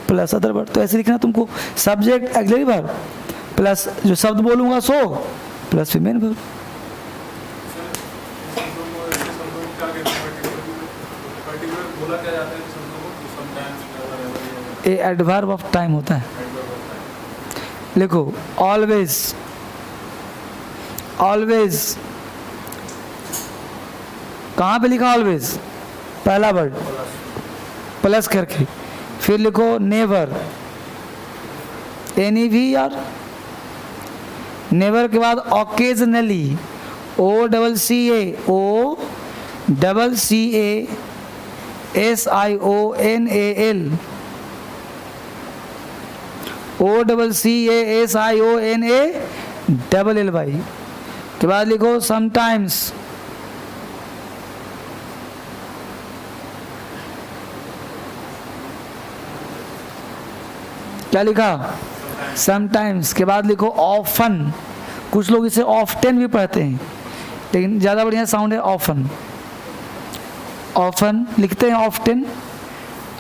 Speaker 1: plus other word. तो ऐसे लिखना तुमको, सब्जेक्ट ऑक्सिलरी वर्ब प्लस जो शब्द बोलूँगा सो प्लस फिर main verb. A adverb of time होता है। लिखो ऑलवेज, ऑलवेज कहाँ पे लिखा ऑलवेज? पहला वर्ड प्लस करके, फिर लिखो नेवर, NEVER। नेवर के बाद ऑकेजनली, OCCA, OCCASIONAL, OCCASIONALLY के बाद लिखो समटाइम्स, क्या लिखा? समटाइम्स के बाद लिखो ऑफन, कुछ लोग इसे ऑफ्टन भी पढ़ते हैं लेकिन ज़्यादा बढ़िया साउंड है ऑफन। ऑफन लिखते हैं ऑफ्टन,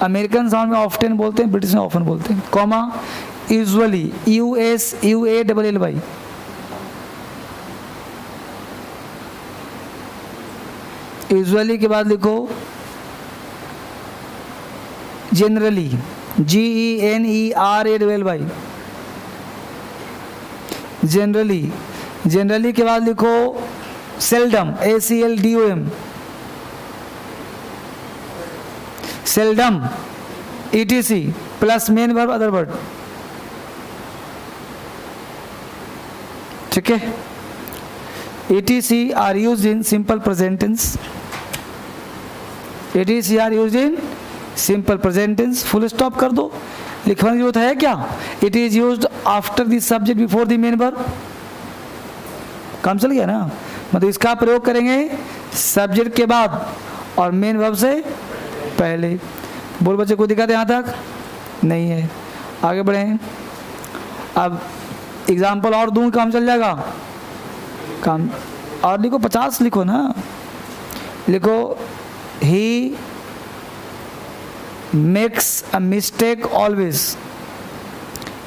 Speaker 1: अमेरिकन साउंड में ऑफ्टन बोलते हैं, ब्रिटिश में ऑफन बोलते हैं। कॉमा यूजुअली, USUALLY, यूजुअली के बाद लिखो जनरली, GENERALLY, जनरली। जनरली के बाद लिखो seldom, ACLDOM, seldom, ETC plus main verb other word. ठीक है, ETC are used in simple present tense, ETC are used in simple present tense. Full stop कर दो, लिखने की जरूरत है क्या? It is used after the subject before the main verb. काम चल गया ना? मतलब इसका प्रयोग करेंगे सब्जेक्ट के बाद और मेन वर्ब से पहले। बोल बच्चे, कोई दिक्कत यहाँ तक नहीं है? आगे बढ़ें। अब एग्जाम्पल और दूँ, काम चल जाएगा? काम और लिखो, 50 लिखो ना। लिखो ही makes a mistake always,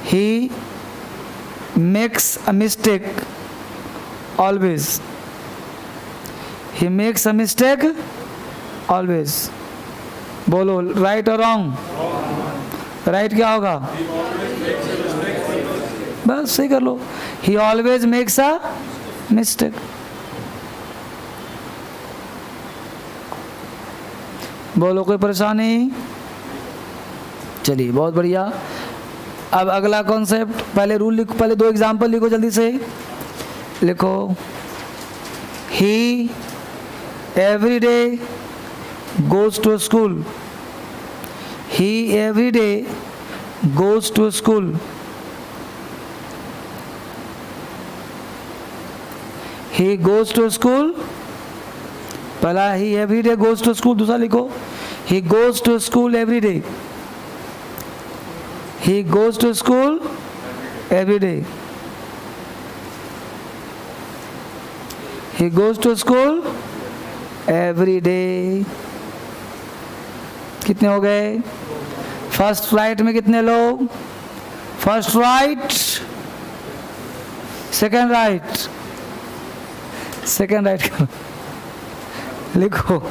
Speaker 1: he makes a mistake always, he makes a mistake always। बोलो राइट और रॉन्ग? राइट क्या होगा? बस सही कर लो, he always makes a mistake। बोलो कोई परेशानी? चलिए बहुत बढ़िया। अब अगला कॉन्सेप्ट, पहले रूल लिखो, पहले 2 एग्जाम्पल लिखो जल्दी से। लिखो he every day goes to school, he every day goes to school, he goes to school. पहला he every day goes to school, दूसरा लिखो he goes to school every day, he goes to school every day, he goes to school every day। कितने हो गए? First right में कितने लोग? First right, second right, second right लिखो।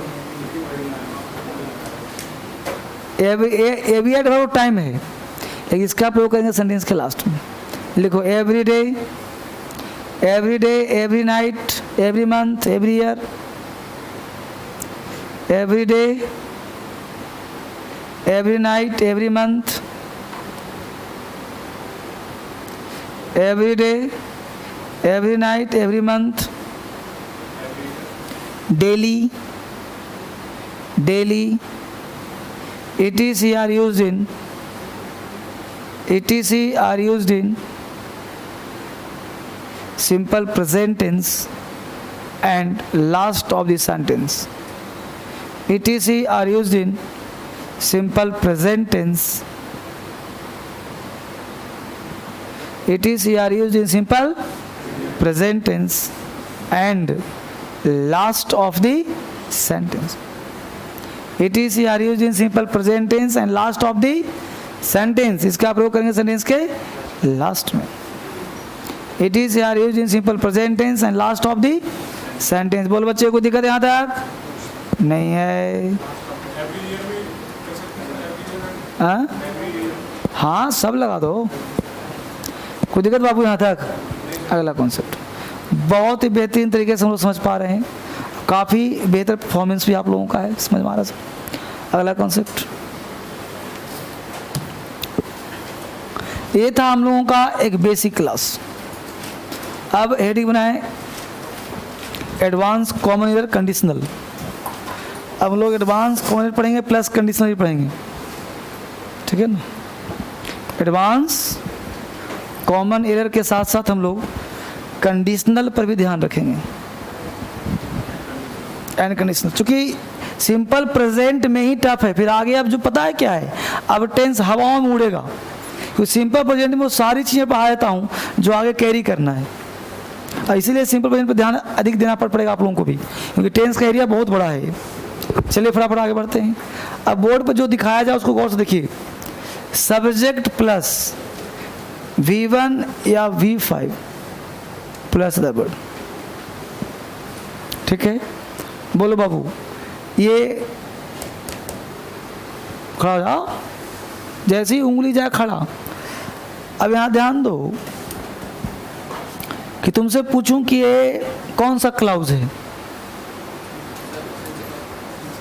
Speaker 1: Every adverb time है, लेकिन इसका प्रयोग करेंगे सेंटेंस के लास्ट में। लिखो every day, every day, every night, every month, every year, every day, every night, every month, every day, every night, every month, daily, daily. ETC are used in, ETC are used in simple present tense and last of the sentence. ETC are used in simple present tense, ETC are used in simple present tense and last of the sentence. ETC are used in simple present tense and last of the sentence, इसका प्रयोग करेंगे sentence के last में। It is are use in simple present tense and last of the sentence. बोलो बच्चे, कोई दिक्कत यहाँ तक नहीं है? हाँ सब लगा दो, कोई दिक्कत बाबू यहाँ तक? अगला कॉन्सेप्ट बहुत ही बेहतरीन तरीके से हम लोग समझ पा रहे हैं, काफ़ी बेहतर परफॉर्मेंस भी आप लोगों का है, समझ में आ रहा है। अगला कॉन्सेप्ट ये था हम लोगों का एक बेसिक क्लास। अब हेडिंग बनाए एडवांस कॉमन एरर कंडीशनल। अब लोग एडवांस कॉमन एरर पढ़ेंगे प्लस कंडीशनल भी पढ़ेंगे, ठीक है ना। एडवांस कॉमन एरर के साथ साथ हम लोग कंडीशनल पर भी ध्यान रखेंगे एंड कंडीशनल, क्योंकि सिंपल प्रेजेंट में ही टफ है, फिर आगे अब जो पता है क्या है, अब टेंस हवाओं में उड़ेगा, क्योंकि सिंपल प्रेजेंट में वो सारी चीज़ें पढ़ा देता हूँ जो आगे कैरी करना है, इसीलिए सिंपल प्रेजेंट पर ध्यान अधिक देना पड़ेगा आप लोगों को भी, क्योंकि टेंस का एरिया बहुत बड़ा है। चलिए फटाफट आगे बढ़ते हैं। अब बोर्ड पर जो दिखाया जाए उसको गौर से देखिए। सब्जेक्ट प्लस V1 या V5 प्लस द वर्ड, ठीक है। बोलो बाबू, ये खड़ा हो जाओ, जैसे ही उंगली जाए खड़ा। अब यहाँ ध्यान दो कि तुमसे पूछूं कि ये कौन सा क्लाउज है?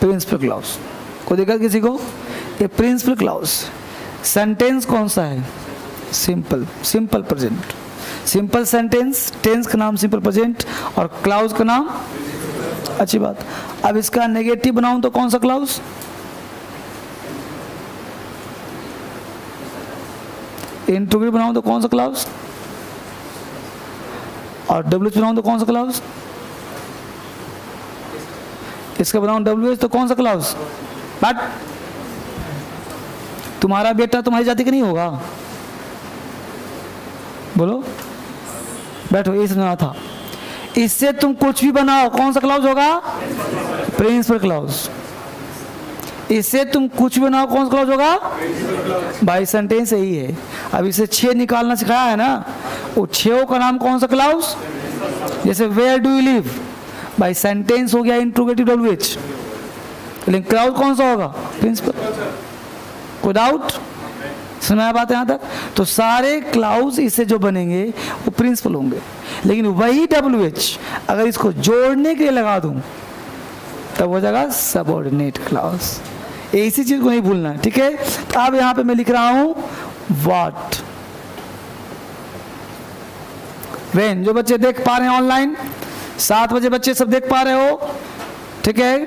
Speaker 1: Principal clause. को देखा किसी को? ये प्रिंसिपल क्लाउज। सेंटेंस कौन सा है? Simple, simple present. Simple sentence, tense का नाम सिंपल प्रेजेंट और क्लाउज का नाम, अच्छी बात। अब इसका नेगेटिव बनाऊं तो कौन सा क्लाउज? इंट्रोगेटिव बनाऊं तो कौन सा क्लाउज? और डब्ल्यूएच बनाऊं तो कौन सा क्लाउज? इसका बनाऊं डब्ल्यूएच तो कौन सा क्लाउज? बट तुम्हारा बेटा तुम्हारी जाति का नहीं होगा, बोलो, बैठो, ये समझना था। इससे तुम कुछ भी बनाओ कौन सा क्लाउज होगा? Principal clause. इससे तुम कुछ भी बनाओ कौन सा क्लाउज होगा? भाई सेंटेंस यही है। अब इसे 6 निकालना सिखाया है ना, वो 6 का नाम कौन सा क्लाउज? जैसे वेयर डू यू लिव, भाई सेंटेंस हो गया इंट्रोगेटिव डब्ल्यूएच, लेकिन क्लाउज कौन सा होगा? प्रिंसिपल। कोई डाउट? सुना बात यहाँ तक? तो सारे क्लाउज इससे जो बनेंगे वो प्रिंसिपल होंगे, लेकिन वही डब्ल्यूएच अगर इसको जोड़ने के लिए लगा दूं तब हो जाएगा सबऑर्डिनेट क्लाउज। इसी चीज को नहीं भूलना है, ठीक है। तो अब यहाँ पे मैं लिख रहा हूं व्हाट, व्हेन। जो बच्चे देख पा रहे हैं ऑनलाइन, 7 बजे बच्चे सब देख पा रहे हो, ठीक है।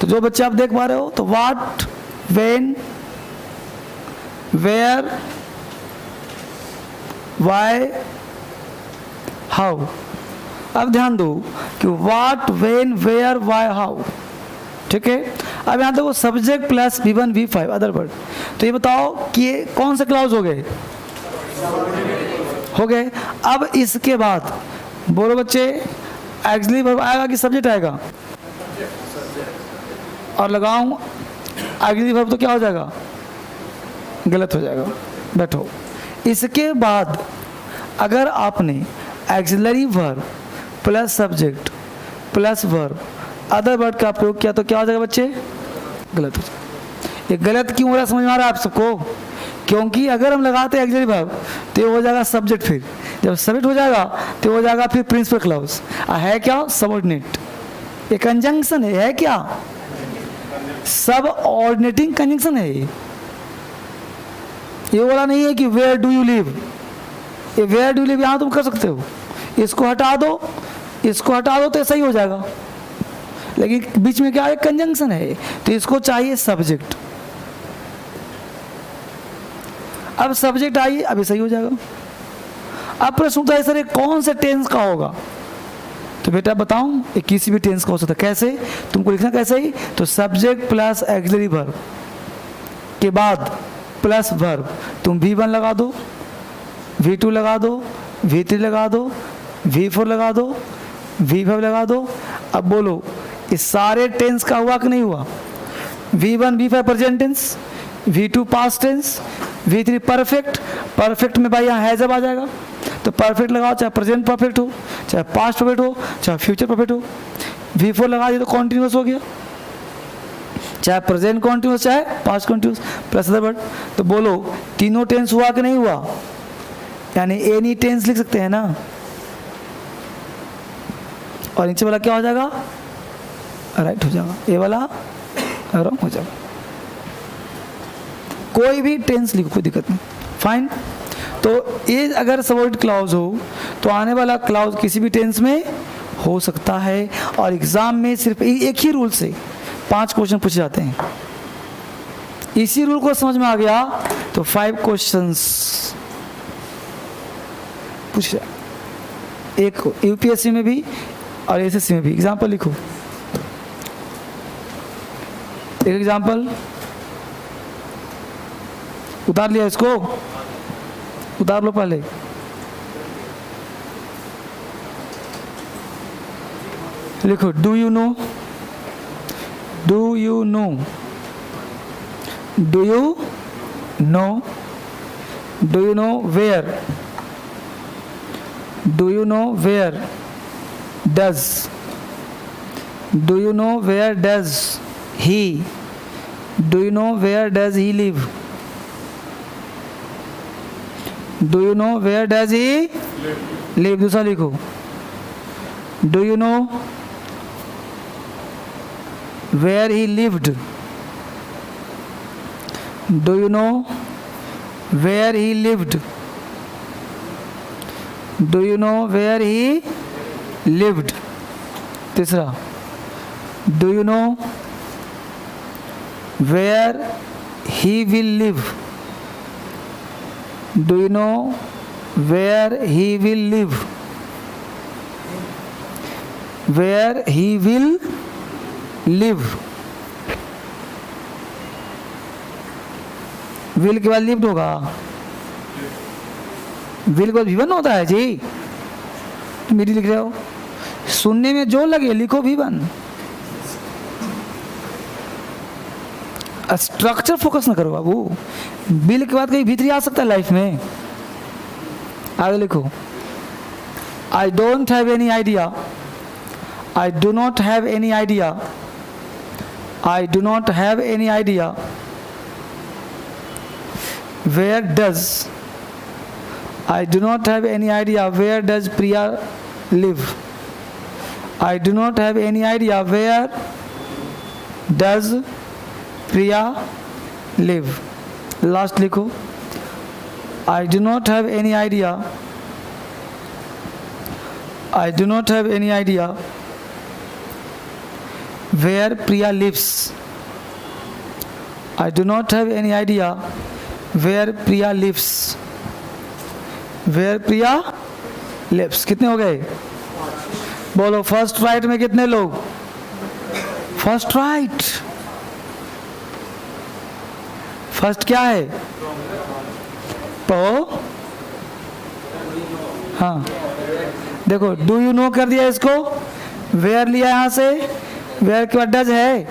Speaker 1: तो जो बच्चे आप देख पा रहे हो, तो what, when, where, why, how. अब ध्यान दो कि what, when, where, why, how, ठीक है। अब यहाँ देखो subject plus V1 V5 other word, तो ये बताओ कि ये कौन से क्लाउज हो गए? हो गए। अब इसके बाद बोलो बच्चे, एक्सिलरी वर्ब आएगा कि सब्जेक्ट आएगा? और लगाऊं एक्सिलरी वर्ब तो क्या हो जाएगा? गलत हो जाएगा। बैठो। इसके बाद अगर आपने axillary verb plus subject plus verb other word का प्रयोग किया तो क्या हो जाएगा बच्चे? गलत हो जाएगा। ये गलत क्यों हो रहा है समझ में आ रहा है आप सबको? क्योंकि अगर हम लगाते हैं एक्सिलरी वर्ब तो ये हो जाएगा सब्जेक्ट, फिर जब सब्जेक्ट हो जाएगा तो हो जाएगा फिर प्रिंसिपल क्लाउज। है क्या? सबऑर्डिनेट। ये कंजंक्शन है क्या? सब ऑर्डिनेटिंग कंजंक्शन है। ये बोला नहीं है कि वेयर डू यू लिव, ये वेयर डू यू लिव यहाँ तुम कर सकते हो, इसको हटा दो, इसको हटा दो तो ऐसा ही हो जाएगा, लेकिन बीच में क्या है? कंजंक्शन है, तो इसको चाहिए सब्जेक्ट। अब सब्जेक्ट आइए, अब सही हो जाएगा। अब प्रश्न उठता है सर ये कौन से टेंस का होगा? तो बेटा बताऊं, ये किसी भी टेंस का हो सकता है। कैसे? तुमको लिखना कैसे ही? तो सब्जेक्ट प्लस एक्सिलरी वर्ब के बाद प्लस वर्ब, तुम V1 लगा दो, V2 लगा दो, V3 लगा दो, V4 लगा दो, V5 लगा दो। अब बोलो इस सारे टेंस का हुआ कि नहीं हुआ? V1 V5 present tense, V2 past tense, V3 perfect, perfect में भाई यहाँ है जब आ जाएगा, तो परफेक्ट लगाओ, चाहे प्रेजेंट परफेक्ट हो, चाहे पास्ट परफेक्ट हो, चाहे फ्यूचर परफेक्ट हो। V4 लगा दिए तो कॉन्टिन्यूस हो गया, चाहे प्रेजेंट कॉन्टिन्यूस चाहे past continuous plus other word. तो बोलो तीनों टेंस हुआ कि नहीं हुआ, यानी एनी टेंस लिख सकते हैं ना। और नीचे वाला क्या हो जाएगा, राइट हो जाएगा, ए वाला रॉन्ग हो जाएगा। कोई भी टेंस लिखो, कोई दिक्कत नहीं, फाइन। तो ये अगर सबऑर्डिनेट क्लॉज हो तो आने वाला क्लॉज किसी भी टेंस में हो सकता है। और एग्जाम में सिर्फ एक ही रूल से 5 क्वेश्चन पूछे जाते हैं। इसी रूल को समझ में आ गया तो 5 क्वेश्चंस पूछ, एक यूपीएससी में भी और एसएससी में भी। एग्जाम्पल लिखो, एक एग्जाम्पल उतार लिया, इसको उतार लो पहले। लिखो do you know, do you know, do you know, do you know where, do you know where does, do you know where does he, do you know where does he live, do you know where does he live. दूसरा लिखो, do you know where he lived, do you know where he lived, do you know where he lived. तीसरा, do you know where he will live, do you know where he will live, where he will live. Will के बाद lived होगा, will के बाद V1 होता है जी, मेरी लिख रहे हो, सुनने में जो लगे लिखो V1। स्ट्रक्चर फोकस ना करो बाबू, बिल के बाद कहीं V3 आ सकता है लाइफ में। आगे लिखो, I don't have any idea, I do not have any idea, I do not have any idea where does, I do not have any idea where does Priya live, I do not have any idea where does Priya live. Last लिखो, I do not have any idea, I do not have any idea where Priya lives, I do not have any idea where Priya lives, where Priya lives. कितने हो गए बोलो, first right में कितने लोग, first right, first क्या है तो, हाँ देखो डू यू नो कर दिया इसको, वेयर लिया यहां से, वेयर के बाद डज है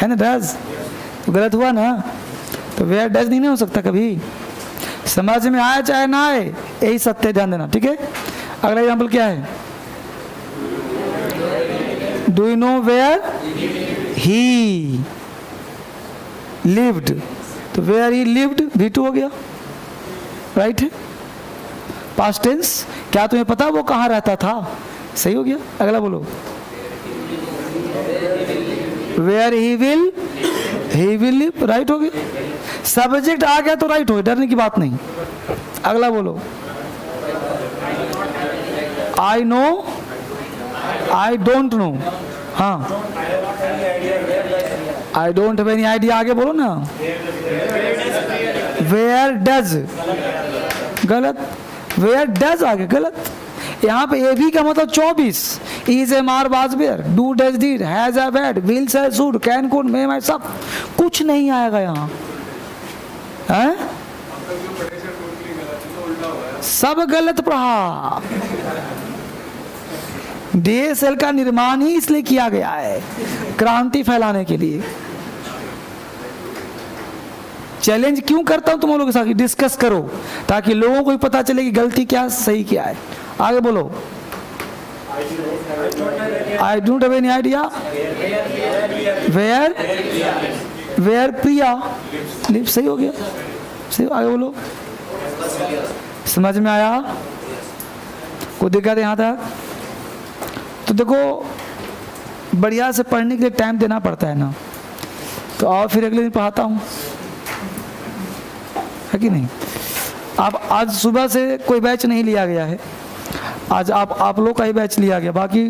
Speaker 1: ना, डज तो गलत हुआ ना, तो वेयर डज नहीं ना हो सकता कभी, समझ में आए चाहे ना आए, यही सत्य, ध्यान देना, ठीक है। अगला एग्जाम्पल क्या है, do you know where he lived, तो वेयर ही लिव्ड V2 हो गया, राइट है। पास्ट टेंस, क्या तुम्हें पता वो कहाँ रहता था, सही हो गया। अगला बोलो, where he will live, right हो गया। सब्जेक्ट आ गया तो राइट हो, डरने की बात नहीं। अगला बोलो, I know, I don't know, हाँ I don't have any idea, आगे बोलो ना, वेयर डज, गलत, वेयर डज आगे गलत। यहाँ पे ए बी का मतलब 24, इज ए मार was were, do does did, has a bad, will shall should, can could, may might, सब कुछ नहीं आएगा यहाँ, हैं सब गलत पढ़ा। डीएसएल का निर्माण ही इसलिए किया गया है, क्रांति फैलाने के लिए। चैलेंज क्यों करता हूं तुम लोगों के साथ, डिस्कस करो ताकि लोगों को भी पता चले कि गलती क्या सही क्या है। आगे बोलो। I don't have any idea where Priya live. सही हो गया, सही। आगे बोलो। समझ में आया? कोई दिक्कत है यहाँ तक? तो देखो बढ़िया से पढ़ने के लिए टाइम देना पड़ता है ना, तो और फिर अगले दिन पढ़ाता हूँ, है कि नहीं। अब आज सुबह से कोई बैच नहीं लिया गया है, आज आप लोग का ही बैच लिया गया, बाकी